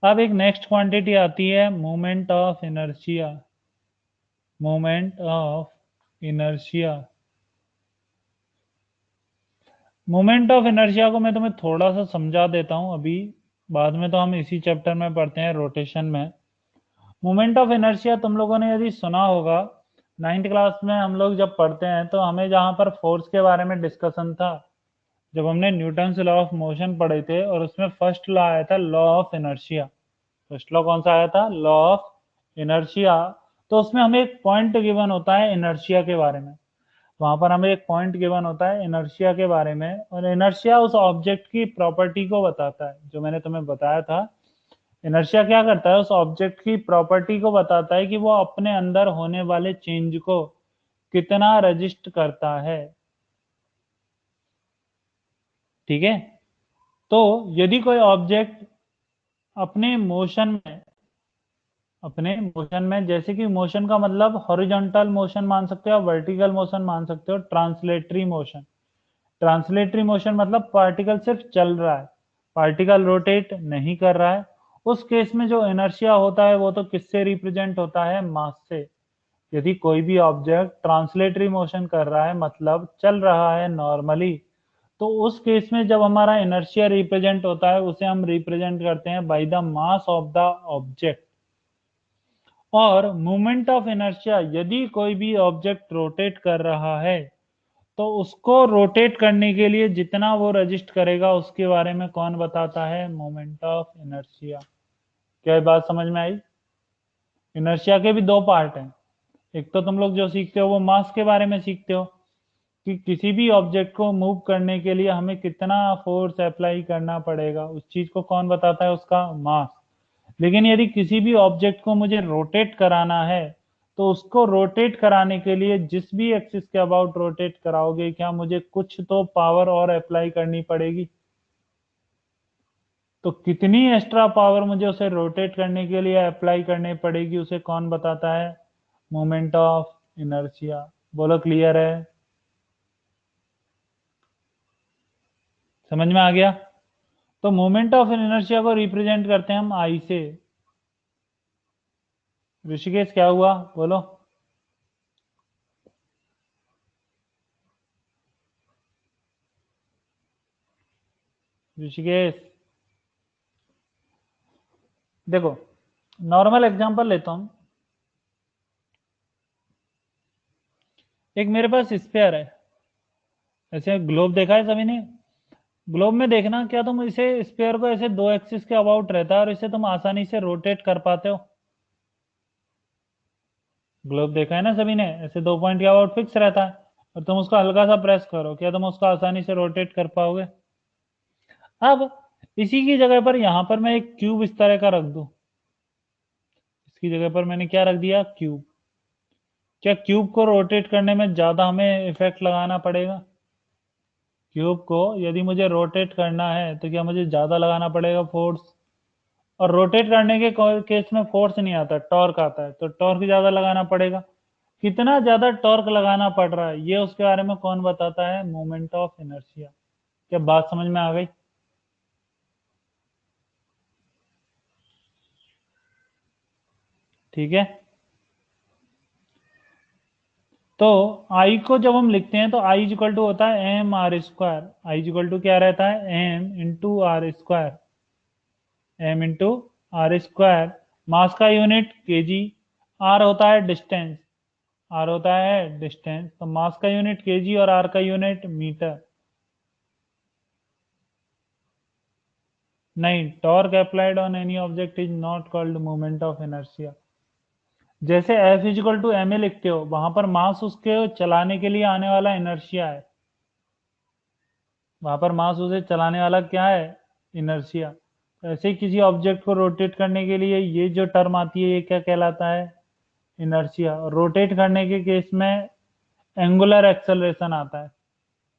अब एक नेक्स्ट क्वांटिटी आती है moment of inertia, moment of inertia. Moment of inertia को मैं तुम्हें थोड़ा सा समझा देता हूं अभी, बाद में तो हम इसी चैप्टर में पढ़ते हैं रोटेशन में। मोमेंट ऑफ इनर्शिया तुम लोगों ने यदि सुना होगा, 9th क्लास में हम लोग जब पढ़ते हैं तो हमें जहां पर फोर्स के बारे में डिस्कशन था, जब हमने न्यूटन लॉ ऑफ मोशन पढ़े थे, और उसमें फर्स्ट लॉ आया था law of inertia. First law कौन सा आया था, लॉ ऑफ इनर्शिया। तो उसमें हमें एक पॉइंट गिवन होता है इनर्शिया के बारे में, वहां पर हमें एक पॉइंट गिवन होता है इनर्शिया के बारे में, और इनर्शिया उस ऑब्जेक्ट की प्रॉपर्टी को बताता है, जो मैंने तुम्हें बताया था। इनर्शिया क्या करता है, उस ऑब्जेक्ट की प्रॉपर्टी को बताता है कि वो अपने अंदर होने वाले चेंज को कितना रजिस्ट करता है, ठीक है। तो यदि कोई ऑब्जेक्ट अपने मोशन में, अपने मोशन में, जैसे कि मोशन का मतलब हॉरिजॉन्टल मोशन मान सकते हो, वर्टिकल मोशन मान सकते हो, ट्रांसलेटरी मोशन। ट्रांसलेटरी मोशन मतलब पार्टिकल सिर्फ चल रहा है, पार्टिकल रोटेट नहीं कर रहा है। उस केस में जो इनर्शिया होता है वो तो किससे रिप्रेजेंट होता है, मास से। यदि कोई भी ऑब्जेक्ट ट्रांसलेटरी मोशन कर रहा है मतलब चल रहा है नॉर्मली, तो उस केस में जब हमारा इनर्शिया रिप्रेजेंट होता है उसे हम रिप्रेजेंट करते हैं by the mass of the object. और मोमेंट ऑफ इनर्शिया, यदि कोई भी ऑब्जेक्ट रोटेट कर रहा है तो उसको रोटेट करने के लिए जितना वो रजिस्ट करेगा उसके बारे में कौन बताता है, मोमेंट ऑफ इनर्शिया। क्या ये बात समझ में आई। इनर्शिया के भी दो पार्ट हैं। एक तो तुम लोग जो सीखते हो वो मास के बारे में सीखते हो, कि किसी भी ऑब्जेक्ट को मूव करने के लिए हमें कितना फोर्स अप्लाई करना पड़ेगा, उस चीज को कौन बताता है, उसका मास। लेकिन यदि किसी भी ऑब्जेक्ट को मुझे रोटेट कराना है, तो उसको रोटेट कराने के लिए जिस भी एक्सिस के अबाउट रोटेट कराओगे, क्या मुझे कुछ तो पावर और अप्लाई करनी पड़ेगी। तो कितनी एक्स्ट्रा पावर मुझे उसे रोटेट करने के लिए अप्लाई करनी पड़ेगी, उसे कौन बताता है, मोमेंट ऑफ इनर्शिया। बोलो क्लियर है, समझ में आ गया। तो मोमेंट ऑफ इनर्शिया को रिप्रेजेंट करते हैं हम आई से। ऋषिकेश क्या हुआ बोलो? ऋषिकेश देखो, नॉर्मल एग्जांपल लेता हूं। एक मेरे पास स्फीयर है, ऐसे ग्लोब देखा है सभी ने? ग्लोब में देखना, क्या तुम इसे स्फीयर को ऐसे दो एक्सिस के अबाउट रहता है और इसे तुम आसानी से रोटेट कर पाते हो? ग्लोब देखा है ना सभी ने, ऐसे दो पॉइंट के अबाउट फिक्स रहता है और तुम उसको हल्का सा प्रेस करो, क्या तुम उसको आसानी से रोटेट कर पाओगे? अब इसी की जगह पर यहां पर मैं एक क्यूब इस तरह का रख दूं, इसकी जगह पर मैंने क्या रख दिया? क्यूब। क्या क्यूब को रोटेट करने में ज्यादा हमें इफेक्ट लगाना पड़ेगा? क्यूब को यदि मुझे रोटेट करना है तो क्या मुझे ज्यादा लगाना पड़ेगा फोर्स? और रोटेट करने के केस में फोर्स नहीं आता, टॉर्क आता है, तो टॉर्क ज्यादा लगाना पड़ेगा। कितना ज्यादा टॉर्क लगाना पड़ रहा है ये उसके बारे में कौन बताता है? Moment of inertia. क्या बात समझ में आ गई? ठीक है। तो आई को जब हम लिखते हैं तो आई इक्वल टू होता है M R square. I equal to क्या रहता है? M into R square. M into R square. Mass का यूनिट केजी। आर होता है डिस्टेंस। आर होता है डिस्टेंस, तो मास का यूनिट केजी और आर का यूनिट मीटर। नहीं, torque applied on any object is not called moment of inertia. जैसे F is equal to M A लिखते हो, वहां पर मास उसके चलाने के लिए आने वाला इनर्शिया है। वहां पर मास उसे चलाने वाला क्या है? इनर्शिया। ऐसे ही किसी ऑब्जेक्ट को रोटेट करने के लिए ये जो टर्म आती है ये क्या कहलाता है? इनर्शिया। और रोटेट करने के केस में एंगुलर एक्सेलरेशन आता है।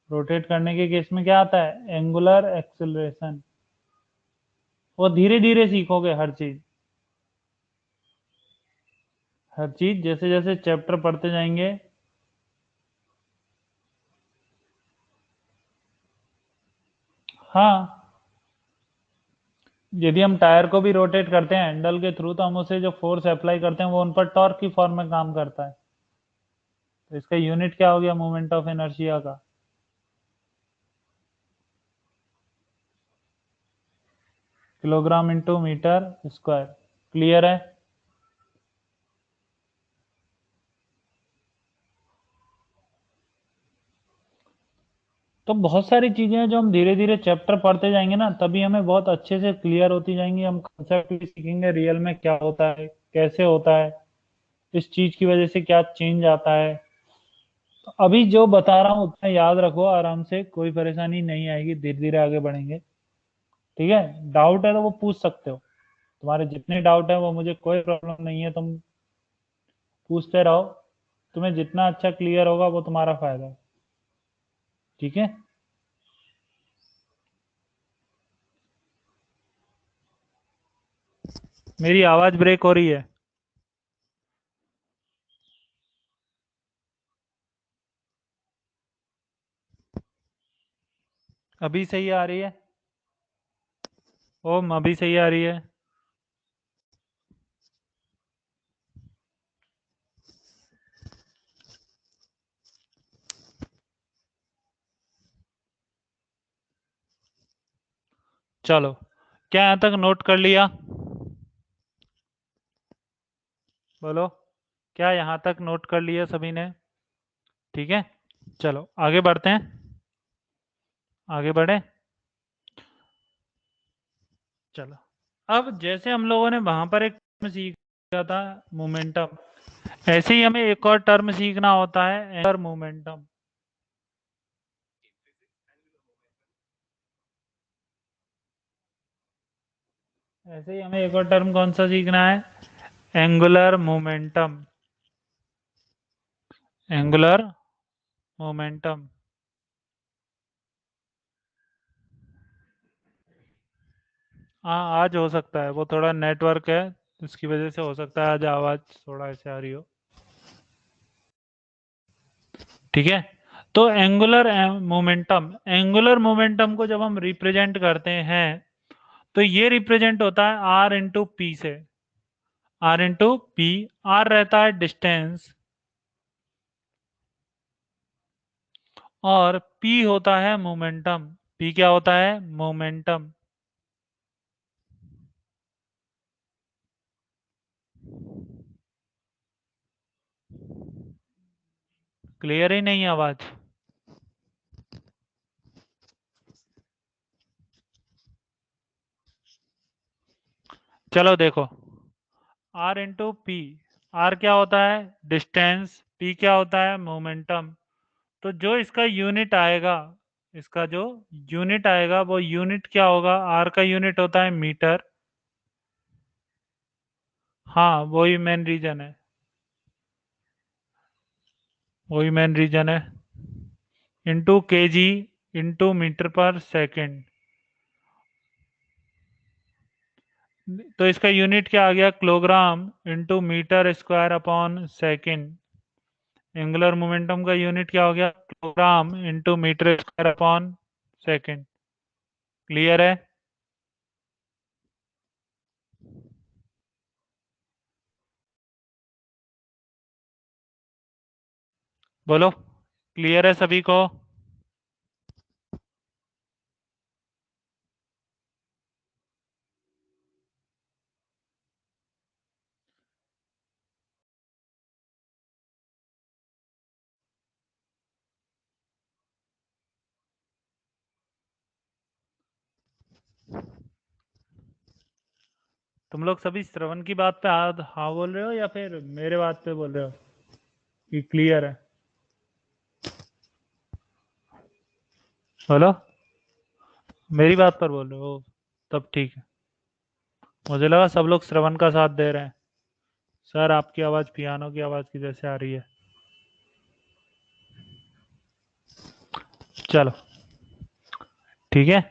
रोटेट करने के केस में क्या आता है? Angular acceleration. वो धीरे धीरे सीखोगे हर चीज। हर चीज जैसे जैसे चैप्टर पढ़ते जाएंगे। हाँ, यदि हम टायर को भी रोटेट करते हैं हैंडल के थ्रू, तो हम उसे जो फोर्स अप्लाई करते हैं वो उन पर टॉर्क की फॉर्म में काम करता है। तो इसका यूनिट क्या हो गया मोमेंट ऑफ इनर्शिया का? Kilogram into metre square. Clear है? तो बहुत सारी चीजें हैं जो हम धीरे धीरे चैप्टर पढ़ते जाएंगे ना, तभी हमें बहुत अच्छे से क्लियर होती जाएंगी। हम कंसेप्ट भी सीखेंगे रियल में क्या होता है, कैसे होता है, इस चीज की वजह से क्या चेंज आता है। तो अभी जो बता रहा हूँ उतना याद रखो आराम से, कोई परेशानी नहीं आएगी, धीरे धीरे आगे बढ़ेंगे। ठीक है? डाउट है तो वो पूछ सकते हो। तुम्हारे जितने डाउट है वो, मुझे कोई प्रॉब्लम नहीं है, तुम पूछते रहो। तुम्हें जितना अच्छा क्लियर होगा वो तुम्हारा फायदा है। ठीक है? मेरी आवाज ब्रेक हो रही है? अभी सही आ रही है? ओम, अभी सही आ रही है? चलो, क्या यहाँ तक नोट कर लिया? बोलो, क्या यहाँ तक नोट कर लिया सभी ने? ठीक है, चलो आगे बढ़ते हैं। आगे बढ़े। चलो, अब जैसे हम लोगों ने वहां पर एक टर्म सीखा था, मोमेंटम, ऐसे ही हमें एक और टर्म सीखना होता है, एंगुलर मोमेंटम। ऐसे ही हमें एक और टर्म कौन सा सीखना है? Angular momentum. Angular momentum. हाँ, आज हो सकता है, वो थोड़ा नेटवर्क है, उसकी वजह से हो सकता है आज आवाज थोड़ा ऐसे आ रही हो। ठीक है? तो एंगुलर मोमेंटम, एंगुलर मोमेंटम को जब हम रिप्रेजेंट करते हैं तो ये रिप्रेजेंट होता है आर इंटू पी से, आर इंटू पी। आर रहता है डिस्टेंस और पी होता है मोमेंटम। पी क्या होता है? मोमेंटम। क्लियर ही नहीं है आवाज? चलो देखो, आर इंटू पी। आर क्या होता है? डिस्टेंस। पी क्या होता है? मोमेंटम। तो जो इसका यूनिट आएगा, इसका जो यूनिट आएगा वो यूनिट क्या होगा? आर का यूनिट होता है मीटर। हाँ, वही मेन रीजन है, वही मेन रीजन है। Into K G into metre per second. तो इसका यूनिट क्या आ गया? Kilogram into metre square upon second. Angular momentum का यूनिट क्या हो गया? Kilogram into metre square upon second. Clear है? बोलो, क्लियर है सभी को? तुम लोग सभी श्रवण की बात पे हाँ हाँ बोल रहे हो या फिर मेरे बात पे बोल रहे हो कि क्लियर है? बोलो, मेरी बात पर बोल रहे हो? तब ठीक है। मुझे लगा सब लोग श्रवण का साथ दे रहे हैं। सर, आपकी आवाज़ पियानो की आवाज़ की जैसे आ रही है। चलो, ठीक है।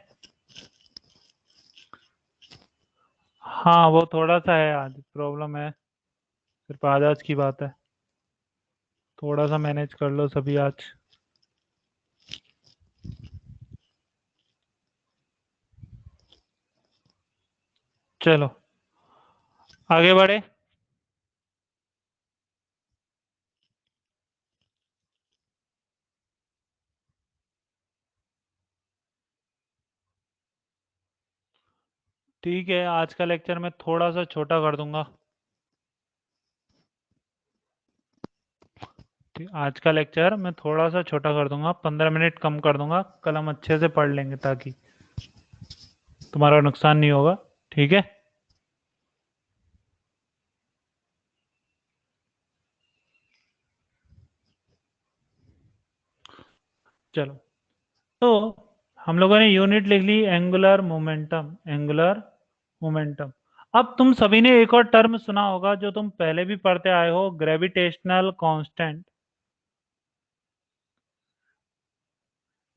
हाँ, वो थोड़ा सा है, आज प्रॉब्लम है। सिर्फ आज आज की बात है। थोड़ा सा मैनेज कर लो सभी आज। चलो, आगे बढ़े। ठीक है, आज का लेक्चर मैं थोड़ा सा छोटा कर दूंगा। आज का लेक्चर मैं थोड़ा सा छोटा कर दूंगा, 15 मिनट कम कर दूंगा। कल हम अच्छे से पढ़ लेंगे ताकि तुम्हारा नुकसान नहीं होगा। ठीक है? चलो, तो हम लोगों ने यूनिट लिख ली, एंगुलर मोमेंटम। Angular momentum. अब तुम सभी ने एक और टर्म सुना होगा जो तुम पहले भी पढ़ते आए हो, ग्रेविटेशनल कांस्टेंट।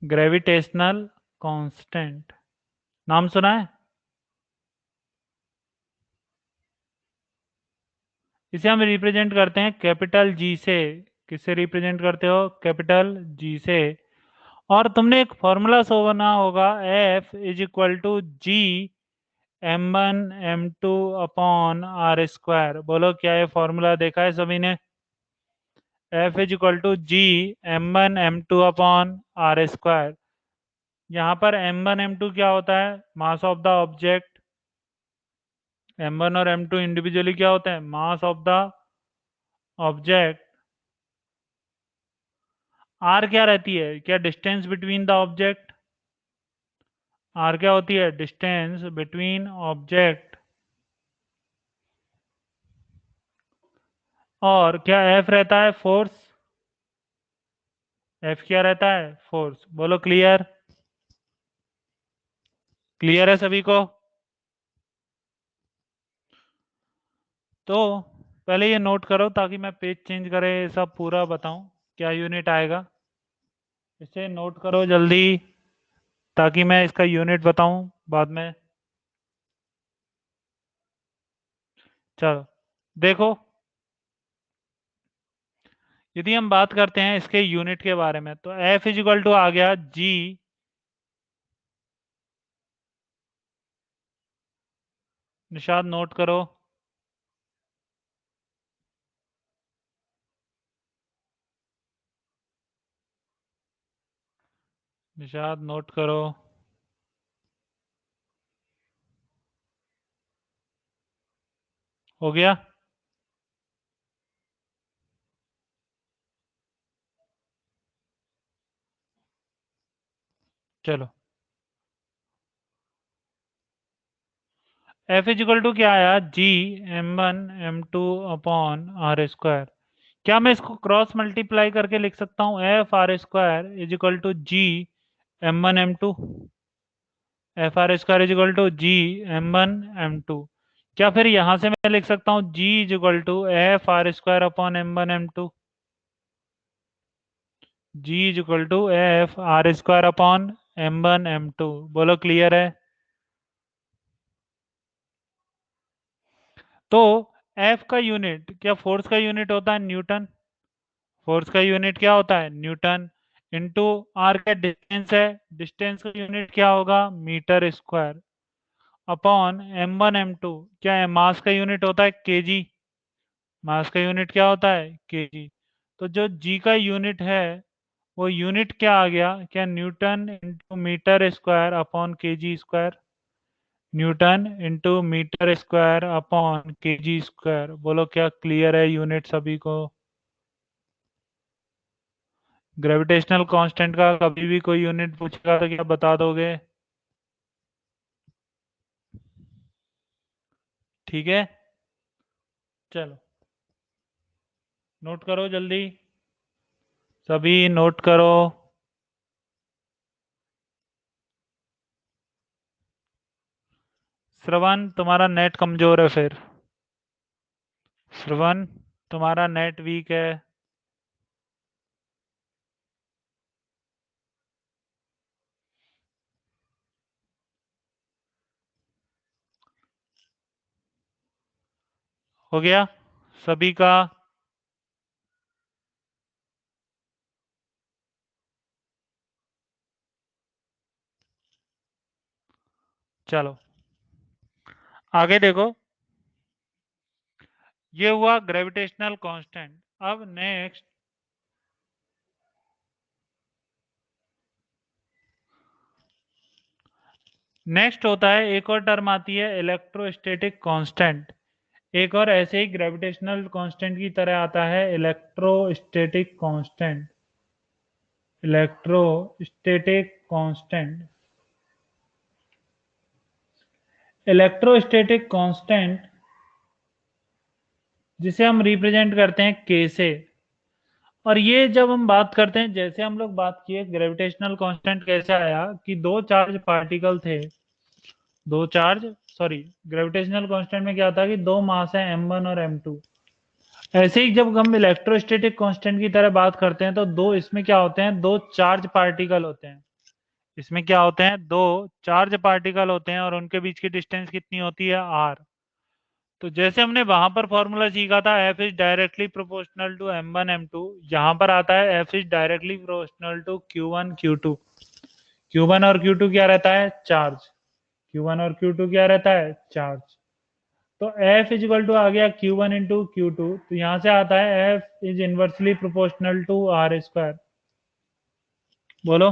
ग्रेविटेशनल कांस्टेंट, नाम सुना है? इसे हम रिप्रेजेंट करते हैं कैपिटल जी से। किससे रिप्रेजेंट करते हो? कैपिटल जी से। और तुमने एक फॉर्मूला सुना होगा, F is equal to G m1 m2 upon R square. बोलो, क्या ये फॉर्मूला देखा है सभी ने? F is equal to G m1 m2 upon R square. यहाँ पर m1 m2 क्या होता है? मास ऑफ द ऑब्जेक्ट। m1 और m2 इंडिविजुअली क्या होते हैं? Mass of the object. R क्या रहती है? क्या distance between the object? R क्या होती है? Distance between object. और क्या एफ रहता है? फोर्स। एफ क्या रहता है? फोर्स। बोलो, क्लियर? क्लियर है सभी को? तो पहले ये नोट करो ताकि मैं पेज चेंज करे सब पूरा बताऊं क्या यूनिट आएगा। इसे नोट करो जल्दी ताकि मैं इसका यूनिट बताऊं बाद में। चलो, देखो, यदि हम बात करते हैं इसके यूनिट के बारे में तो एफ इजिकल टू आ गया जी। निशाद नोट करो। निशाद नोट करो। हो गया। चलो, एफ इज इक्वल टू क्या आया, जी m1 m2 upon r square. क्या मैं इसको क्रॉस मल्टीप्लाई करके लिख सकता हूँ, F R square is equal to G m1 m2। F R square is equal to G m1 m2। क्या फिर यहां से मैं लिख सकता हूँ G is equal to F R square upon m1 m2। G is equal to F R square upon m1 m2। बोलो clear है। तो एफ का यूनिट क्या, फोर्स का यूनिट होता है न्यूटन। फोर्स का यूनिट क्या होता है, न्यूटन। इंटू आर का डिस्टेंस है, डिस्टेंस का यूनिट क्या होगा, metre square. Upon m1 m2, क्या है, मास का यूनिट होता है केजी। मास का यूनिट क्या होता है, केजी। तो जो जी का यूनिट है वो यूनिट क्या आ गया, क्या, newton into metre square upon KG square. Newton into metre square upon KG square. बोलो क्या क्लियर है यूनिट सभी को। ग्रेविटेशनल कांस्टेंट का कभी भी कोई यूनिट पूछेगा तो क्या बता दोगे। ठीक है, चलो नोट करो जल्दी, सभी नोट करो। श्रवण तुम्हारा नेट कमजोर है फिर। श्रवण तुम्हारा नेट वीक है। हो गया सभी का। चलो आगे देखो, ये हुआ ग्रेविटेशनल कांस्टेंट। अब नेक्स्ट होता है, एक और टर्म आती है इलेक्ट्रोस्टैटिक कांस्टेंट। एक और ऐसे ही ग्रेविटेशनल कांस्टेंट की तरह आता है electrostatic constant. Electrostatic constant, electrostatic constant जिसे हम रिप्रेजेंट करते हैं के से। और ये जब हम बात करते हैं, जैसे हम लोग बात किए ग्रेविटेशनल कांस्टेंट कैसे आया, कि दो चार्ज पार्टिकल थे, दो चार्ज, सॉरी, ग्रेविटेशनल कांस्टेंट में क्या था कि दो मास है m1 और m2। ऐसे ही जब हम इलेक्ट्रोस्टैटिक कांस्टेंट की तरह बात करते हैं तो दो इसमें क्या होते हैं, दो चार्ज पार्टिकल होते हैं। इसमें क्या होते हैं, दो चार्ज पार्टिकल होते हैं और उनके बीच की डिस्टेंस कितनी होती है, r। तो जैसे हमने वहां पर फॉर्मूला सीखा था, F is directly proportional to m1 m2, यहाँ पर आता है F is directly proportional to q1 q2। q1 और q2 क्या रहता है, चार्ज। q1 और q2 क्या रहता है, चार्ज। तो एफ इज इक्वल टू आ गया q1 इंटू q2, तो यहाँ से आता है F is inversely proportional to R square. बोलो।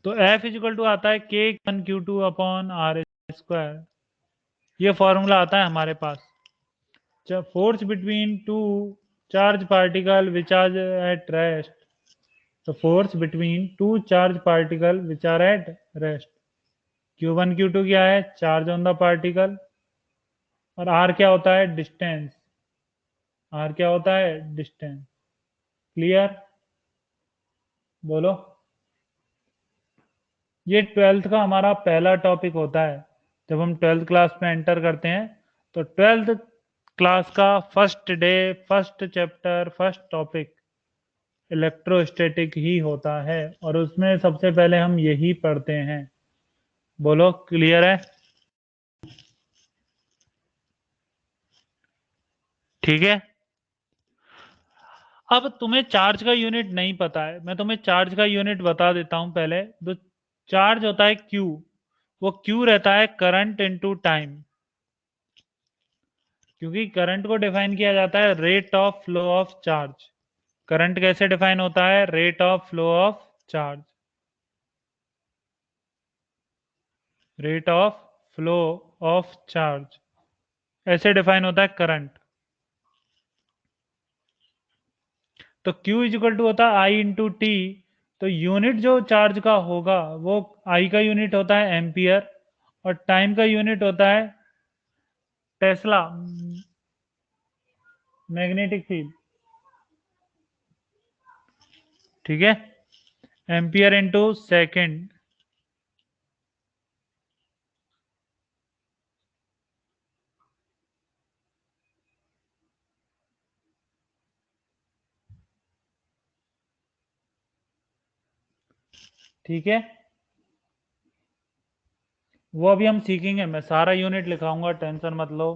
तो एफ इज इक्वल टू आता है k1 q2 upon R square. ये फॉर्मूला आता है हमारे पास। Force between two charge particle which are at rest. तो force between two charge particle which are at rest. q1 q2 क्या है, चार्ज ऑन द पार्टिकल। और आर क्या होता है, डिस्टेंस। आर क्या होता है, डिस्टेंस। क्लियर। बोलो। ये ट्वेल्थ का हमारा पहला टॉपिक होता है। जब हम ट्वेल्थ क्लास में एंटर करते हैं तो ट्वेल्थ क्लास का first day, first chapter, first topic electrostatic ही होता है, और उसमें सबसे पहले हम यही पढ़ते हैं। बोलो क्लियर है। ठीक है। अब तुम्हें चार्ज का यूनिट नहीं पता है, मैं तुम्हें चार्ज का यूनिट बता देता हूं पहले। तो चार्ज होता है क्यू, वो क्यू रहता है करंट इनटू टाइम, क्योंकि करंट को डिफाइन किया जाता है rate of flow of charge. Current कैसे डिफाइन होता है? Rate of flow of charge, rate of flow of charge ऐसे डिफाइन होता है करंट। तो Q इज इक्वल टू होता है I इंटू टी। तो यूनिट जो चार्ज का होगा वो I का यूनिट होता है एम्पियर, और टाइम का यूनिट होता है टेस्ला, मैग्नेटिक फील्ड। ठीक है, एम्पियर इंटू सेकेंड। ठीक है, वो अभी हम सीखेंगे। मैं सारा यूनिट लिखाऊंगा, टेंशन मत लो।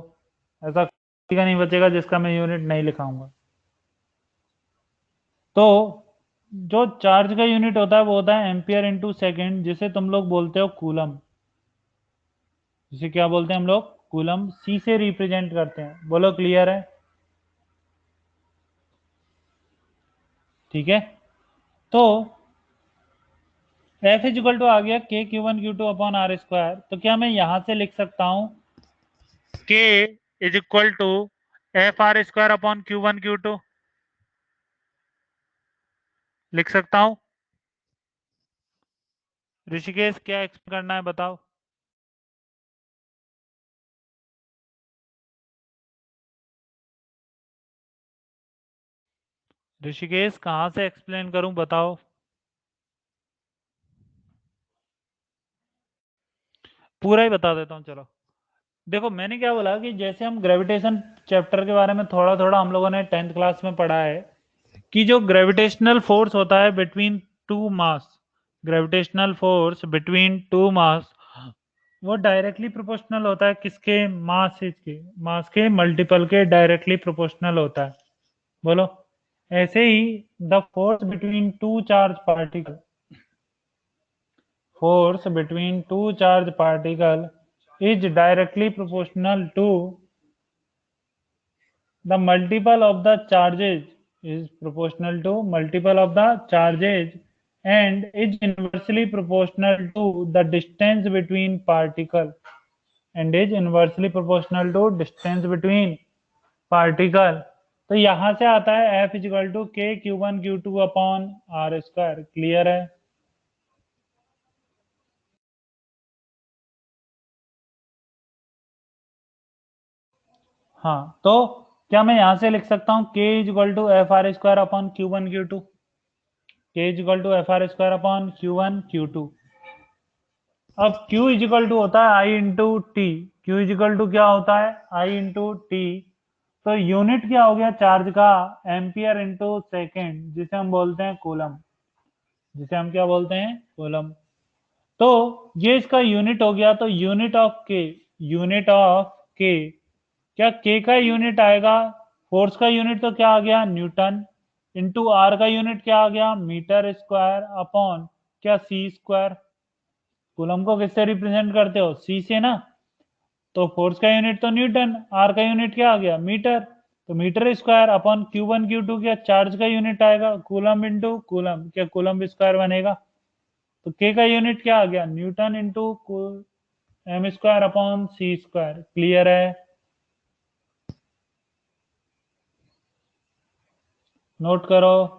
ऐसा किसी का नहीं बचेगा जिसका मैं यूनिट नहीं लिखाऊंगा। तो जो चार्ज का यूनिट होता है वो होता है एम्पियर इंटू सेकेंड, जिसे तुम लोग बोलते हो कूलम। जिसे क्या बोलते हैं हम लोग? कूलम। सी से रिप्रेजेंट करते हैं। बोलो क्लियर है? ठीक है, तो एफ इज इक्वल टू आ गया K Q one Q two upon R square. तो क्या मैं यहां से लिख सकता हूं K is equal to F R square upon Q one Q two? लिख सकता हूं। ऋषिकेश क्या एक्सप्लेन करना है बताओ। ऋषिकेश कहाँ से एक्सप्लेन करूं बताओ। पूरा ही बता देता हूँ चलो। देखो मैंने क्या बोला कि जैसे हम ग्रेविटेशन चैप्टर के बारे में थोड़ा थोड़ा हम लोगों ने टेंथ क्लास में पढ़ा है कि जो ग्रेविटेशनल फोर्स होता है between two mass, gravitational force between two mass, वो डायरेक्टली प्रोपोर्शनल होता है किसके? मास के मल्टीपल के डायरेक्टली प्रोपोर्शनल होता है। बोलो। ऐसे ही the force between two charge particle, force between two charge particle is directly proportional to the multiple of the charges, is proportional to multiple of the charges, and is inversely proportional to the distance between particle, and is inversely proportional to distance between particle। तो यहां से आता है F is equal to K Q one Q two upon R square. Clear है? हाँ, तो क्या मैं यहां से लिख सकता हूँ K is equal to F R square upon Q one Q two? K is equal to F R square upon Q one Q two. अब Q इज इक्वल टू होता है I into T. Q is equal to क्या होता है? I into T. तो unit क्या हो गया चार्ज का? एम्पियर इंटू सेकेंड, जिसे हम बोलते हैं कूलम। जिसे हम क्या बोलते हैं? कूलम। तो ये इसका यूनिट हो गया। तो यूनिट ऑफ के, यूनिट ऑफ के, क्या के का यूनिट आएगा? फोर्स का यूनिट तो क्या आ गया? न्यूटन। इंटू आर का यूनिट क्या आ गया? मीटर स्क्वायर अपॉन क्या? सी स्क्वायर। कूलम को किससे रिप्रेजेंट करते हो? सी से ना। तो फोर्स का यूनिट तो न्यूटन, आर का यूनिट क्या आ गया? मीटर। तो metre square upon Q one Q two, क्या चार्ज का यूनिट आएगा? कूलम इंटू कूलम, क्या कूलम स्क्वायर बनेगा। तो के का यूनिट क्या आ गया? Newton into M square upon C square. Clear है? नोट करो।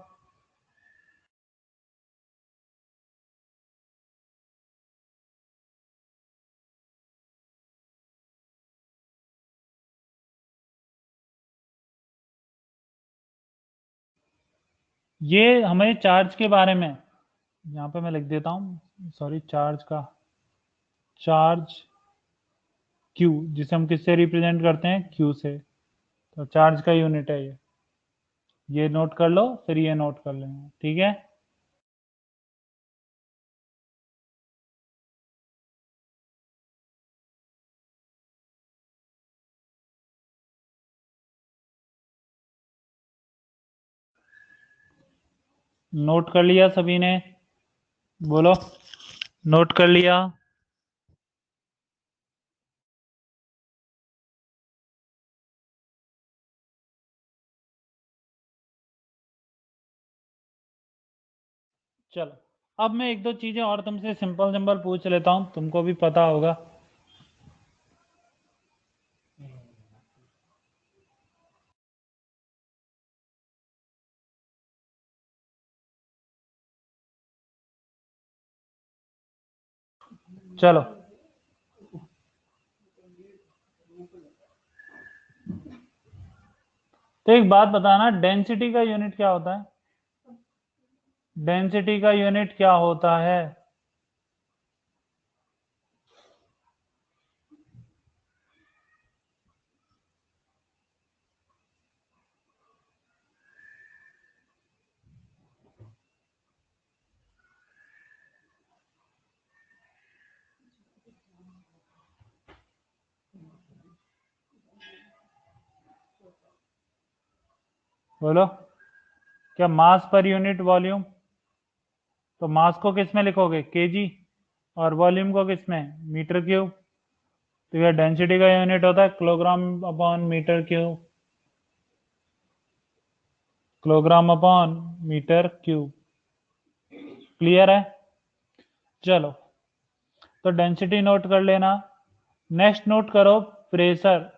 ये हमें चार्ज के बारे में, यहाँ पे मैं लिख देता हूँ, सॉरी, चार्ज का, चार्ज क्यू, जिसे हम किससे रिप्रेजेंट करते हैं? क्यू से। तो चार्ज का यूनिट है ये नोट कर लो, फिर ये नोट कर लेंगे। ठीक है, नोट कर लिया सभी ने? बोलो, नोट कर लिया? चलो अब मैं एक दो चीजें और तुमसे सिंपल सिंपल पूछ लेता हूँ, तुमको भी पता होगा। चलो तो एक बात बताना, डेंसिटी का यूनिट क्या होता है? डेंसिटी का यूनिट क्या होता है? बोलो। क्या मास पर यूनिट वॉल्यूम? तो मास को किस में लिखोगे? केजी। और वॉल्यूम को किस में? Metre cube. तो यह डेंसिटी का यूनिट होता है kilogram upon metre cube. Kilogram upon metre cube. Clear है? चलो तो डेंसिटी नोट कर लेना। नेक्स्ट नोट करो प्रेशर।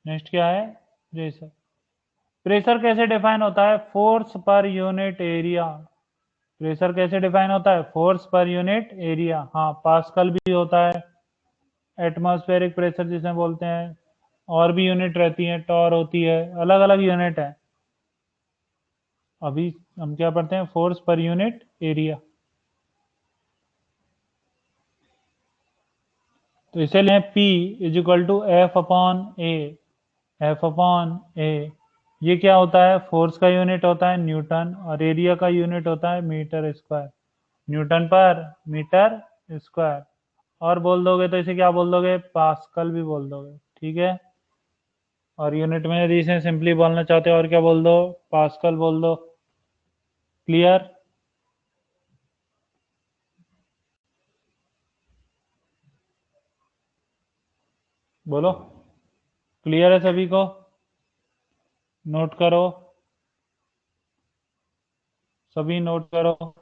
नेक्स्ट क्या है? प्रेशर। प्रेशर कैसे डिफाइन होता है? Force per unit area. Pressure कैसे डिफाइन होता है? Force per unit area. हाँ, पास्कल भी होता है, एटमॉस्फेरिक प्रेशर जिसे बोलते हैं, और भी यूनिट रहती है, टॉर होती है, अलग अलग यूनिट है। अभी हम क्या पढ़ते हैं? Force per unit area. तो इसे लें P is equal to F upon A. F upon A ये क्या होता है? फोर्स का यूनिट होता है न्यूटन, और एरिया का यूनिट होता है मीटर स्क्वायर। न्यूटन पर मीटर स्क्वायर। और बोल दोगे तो इसे क्या बोल दोगे? पास्कल भी बोल दोगे। ठीक है। और यूनिट में यदि इसे सिंपली बोलना चाहते हो और क्या बोल दो? पास्कल बोल दो। क्लियर? बोलो। क्लियर है सभी को? नोट करो, सभी नोट करो।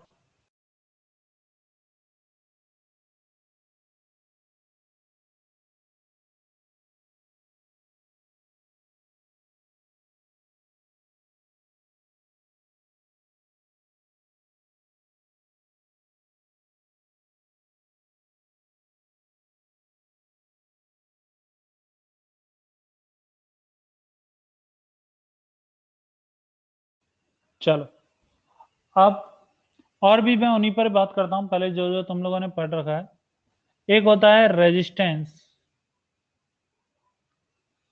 चलो अब और भी मैं उन्हीं पर बात करता हूं, पहले जो जो तुम लोगों ने पढ़ रखा है। एक होता है रेजिस्टेंस।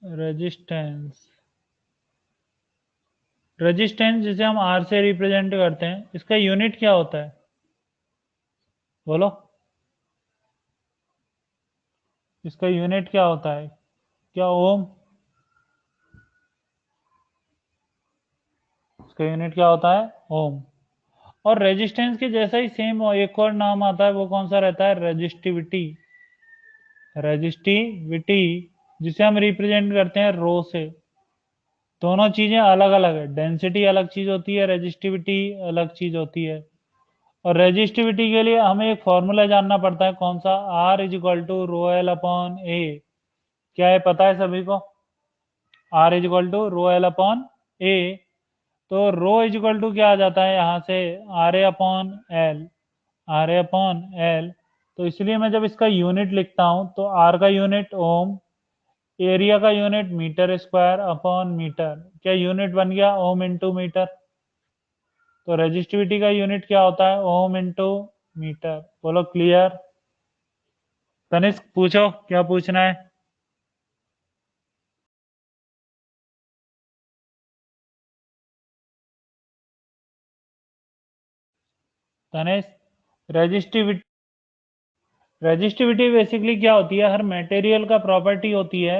रेजिस्टेंस। रेजिस्टेंस जिसे हम आर से रिप्रेजेंट करते हैं, इसका यूनिट क्या होता है? बोलो। इसका यूनिट क्या होता है? क्या ओम? इसका यूनिट क्या होता है? ओम। और रेजिस्टेंस के जैसा ही सेम एक और नाम आता है, वो कौन सा रहता है? रेजिस्टिविटी। रेजिस्टिविटी जिसे हम रिप्रेजेंट करते हैं रो से। दोनों चीजें अलग अलग है, डेंसिटी अलग चीज होती है, रेजिस्टिविटी अलग चीज होती है। और रेजिस्टिविटी के लिए हमें एक फॉर्मूला जानना पड़ता है, कौन सा? R is equal to rho L upon A. क्या है पता है सभी को? R is equal to rho L upon A. तो रो इज इक्वल टू क्या आ जाता है यहाँ से? R A upon L. R A upon L. तो इसलिए मैं जब इसका यूनिट लिखता हूं तो आर का यूनिट ओम, एरिया का unit metre square upon metre. क्या यूनिट बन गया? Ohm into metre. तो रेजिस्टिविटी का यूनिट क्या होता है? Ohm into metre. बोलो क्लियर? तनिष्क पूछो, क्या पूछना है? तनिष्क। रेजिस्टिविटी। रेजिस्टिविटी बेसिकली क्या होती है? हर मटेरियल का प्रॉपर्टी होती है।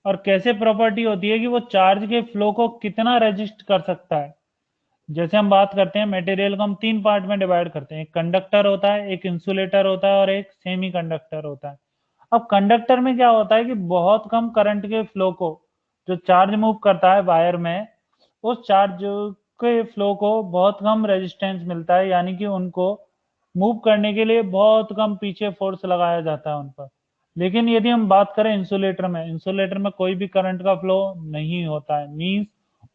और कैसे प्रॉपर्टी होती है कि वो चार्ज के फ्लो को कितना रेजिस्ट कर सकता है। जैसे हम बात करते हैं, मटेरियल को हम तीन पार्ट में डिवाइड करते हैं, एक कंडक्टर होता है, एक इंसुलेटर होता है, और एक सेमी कंडक्टर होता है। अब कंडक्टर में क्या होता है कि बहुत कम करंट के फ्लो को जो चार्ज मूव करता है वायर में, उस चार्ज के फ्लो को बहुत कम रेजिस्टेंस मिलता है, यानी कि उनको मूव करने के लिए बहुत कम पीछे फोर्स लगाया जाता है उन पर। लेकिन यदि हम बात करें इंसुलेटर में कोई भी करंट का फ्लो नहीं होता है, मींस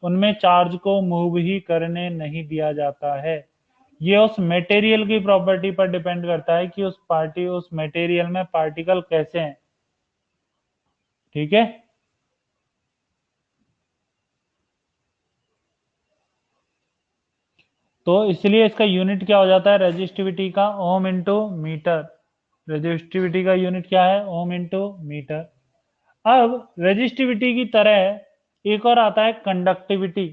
उनमें चार्ज को मूव ही करने नहीं दिया जाता है। ये उस मटेरियल की प्रॉपर्टी पर डिपेंड करता है कि उस मटेरियल में पार्टिकल कैसे हैं। ठीक है, तो इसलिए इसका यूनिट क्या हो जाता है रेजिस्टिविटी का, ओम इंटू मीटर। रेजिस्टिविटी का यूनिट क्या है, ओम इंटू मीटर। अब रेजिस्टिविटी की तरह एक और आता है कंडक्टिविटी।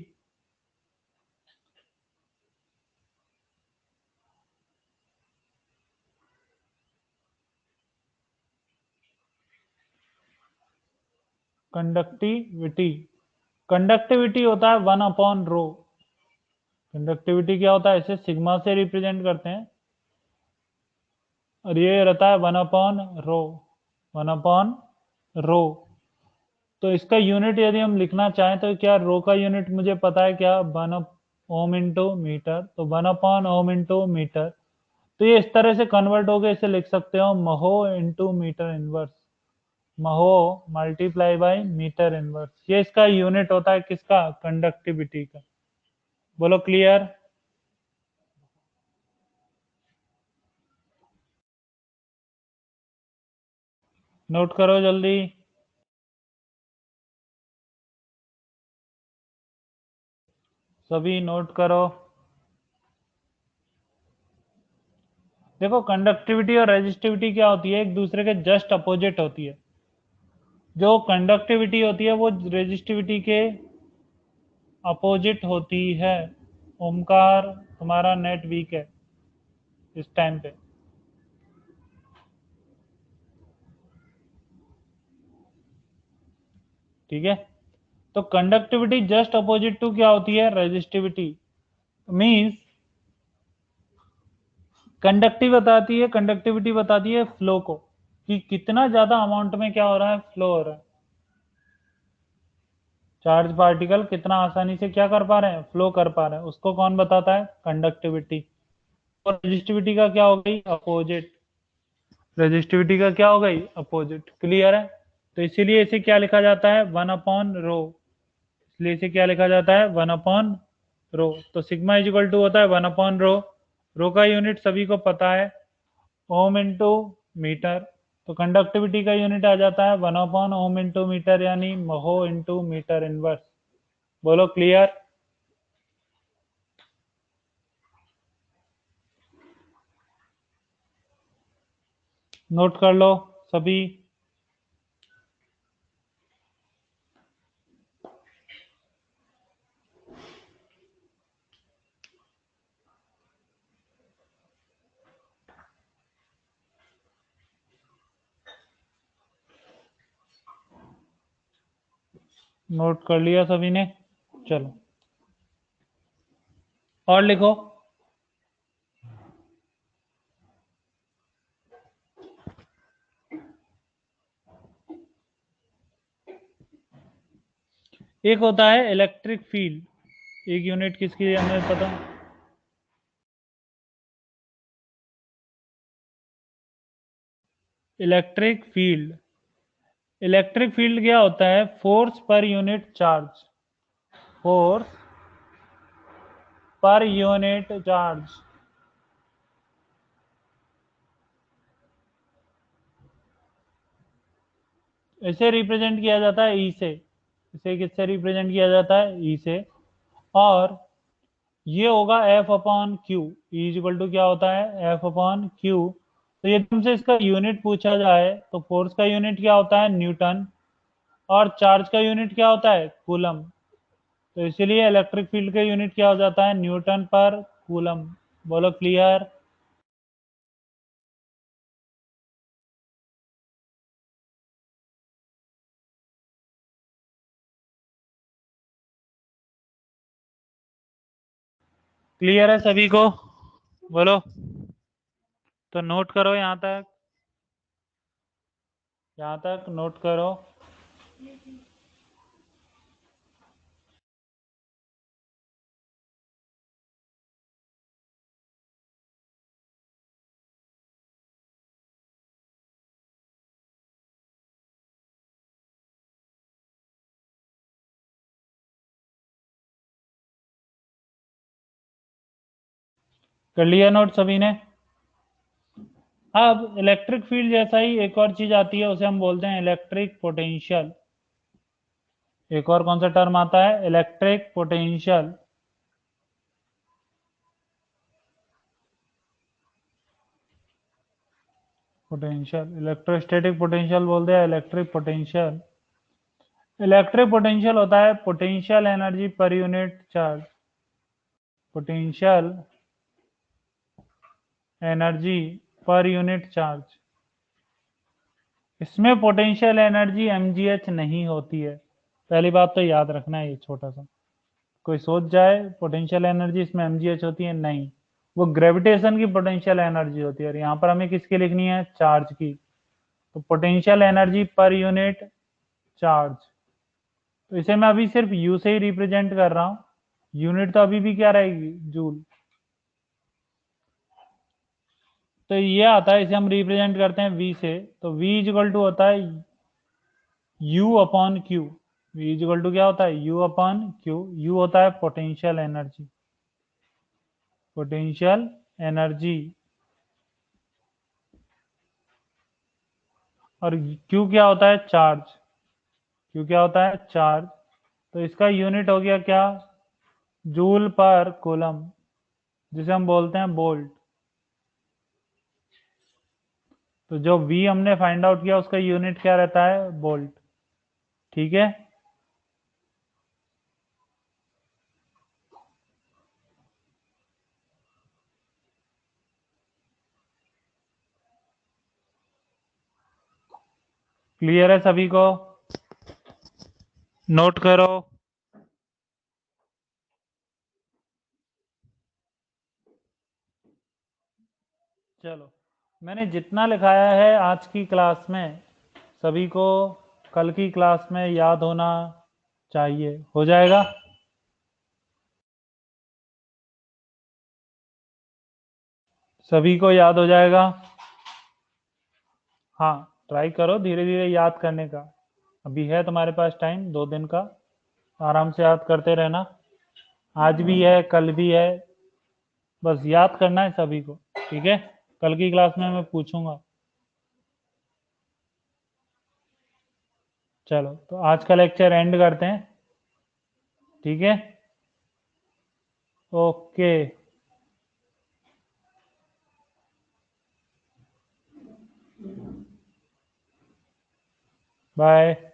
कंडक्टिविटी कंडक्टिविटी होता है 1/रो। कंडक्टिविटी क्या होता है, इसे सिग्मा से रिप्रेजेंट करते हैं, और ये रहता है 1/रो। 1/रो। तो इसका यूनिट यदि हम लिखना चाहें तो क्या, रो का यूनिट मुझे पता है क्या, 1/ओम इंटू मीटर, तो 1/ओम इंटू मीटर। तो ये इस तरह से कन्वर्ट हो गए, इसे लिख सकते हो mho into metre inverse. Mho multiply by metre inverse, ये इसका यूनिट होता है किसका, कंडक्टिविटी का। बोलो क्लियर। नोट करो जल्दी, सभी नोट करो। देखो कंडक्टिविटी और रेजिस्टिविटी क्या होती है, एक दूसरे के जस्ट अपोजिट होती है। जो कंडक्टिविटी होती है वो रेजिस्टिविटी के अपोजिट होती है। ओमकार तुम्हारा नेट वीक है इस टाइम पे। ठीक है, तो कंडक्टिविटी जस्ट अपोजिट टू क्या होती है, रेजिस्टिविटी। मींस कंडक्टिविटी बताती है फ्लो को, कि कितना ज्यादा अमाउंट में क्या हो रहा है, फ्लो हो रहा है। चार्ज पार्टिकल कितना आसानी से क्या कर पा रहे हैं, फ्लो कर पा रहे हैं, उसको कौन बताता है, कंडक्टिविटी। और रेजिस्टिविटी का क्या हो गई, अपोजिट। रेजिस्टिविटी का क्या हो गई, अपोजिट। क्लियर है, तो इसीलिए इसे क्या लिखा जाता है, 1/रो। इसलिए इसे क्या लिखा जाता है, 1/रो। तो सिग्मा इज इक्वल टू होता है 1/रो। रो का यूनिट सभी को पता है, ओम इंटू मीटर। तो कंडक्टिविटी का यूनिट आ जाता है 1/ओम इंटू मीटर, यानी महो इंटू मीटर इनवर्स। बोलो क्लियर। नोट कर लो सभी। नोट कर लिया सभी ने, चलो और लिखो। एक होता है इलेक्ट्रिक फील्ड, एक यूनिट किसकी हमें पता, इलेक्ट्रिक फील्ड। इलेक्ट्रिक फील्ड क्या होता है, force per unit charge. Force per unit charge. इसे रिप्रेजेंट किया जाता है ई से। इसे किससे रिप्रेजेंट किया जाता है, ई से। और ये होगा F upon Q. E equal to क्या होता है, एफ अपॉन क्यू। तो यदि तुमसे इसका यूनिट पूछा जाए तो फोर्स का यूनिट क्या होता है, न्यूटन। और चार्ज का यूनिट क्या होता है, कूलम। तो इसीलिए इलेक्ट्रिक फील्ड का यूनिट क्या हो जाता है, न्यूटन पर कूलम। बोलो क्लियर। क्लियर है सभी को, बोलो। तो नोट करो यहाँ तक नोट करो। कर लिया नोट सभी ने? अब इलेक्ट्रिक फील्ड जैसा ही एक और चीज आती है, उसे हम बोलते हैं इलेक्ट्रिक पोटेंशियल। एक और कौन सा टर्म आता है? Electric potential. Potential electrostatic potential बोलते हैं इलेक्ट्रिक पोटेंशियल। इलेक्ट्रिक पोटेंशियल होता है potential energy per unit charge. Potential energy per unit charge. इसमें पोटेंशियल एनर्जी mgh नहीं होती है। पहली बात तो याद रखना है, ये छोटा सा कोई सोच जाए पोटेंशियल एनर्जी इसमें mgh होती है, नहीं। वो ग्रेविटेशन की पोटेंशियल एनर्जी होती है, और यहाँ पर हमें किसकी लिखनी है? चार्ज की। तो potential energy per unit charge, तो इसे मैं अभी सिर्फ यू से ही रिप्रेजेंट कर रहा हूँ। यूनिट तो अभी भी क्या रहेगी? जूल। तो ये आता है, इसे हम रिप्रेजेंट करते हैं वी से। तो वी इजिकल टू होता है U upon Q. V is equal to क्या होता है? U upon Q. यू होता है पोटेंशियल एनर्जी। Potential energy. और क्यू क्या होता है? चार्ज। क्यू क्या होता है? चार्ज। तो इसका यूनिट हो गया क्या? जूल पर कूलम, जिसे हम बोलते हैं वोल्ट। तो जो वी हमने फाइंड आउट किया उसका यूनिट क्या रहता है? वोल्ट। ठीक है। क्लियर है सभी को? नोट करो। चलो, मैंने जितना लिखाया है आज की क्लास में सभी को कल की क्लास में याद होना चाहिए। हो जाएगा? सभी को याद हो जाएगा? हाँ, ट्राई करो धीरे धीरे याद करने का। अभी है तुम्हारे पास टाइम 2 दिन का, आराम से याद करते रहना। आज भी है, कल भी है, बस याद करना है सभी को। ठीक है, कल की क्लास में मैं पूछूंगा। चलो, तो आज का लेक्चर एंड करते हैं। ठीक है, ओके, बाय।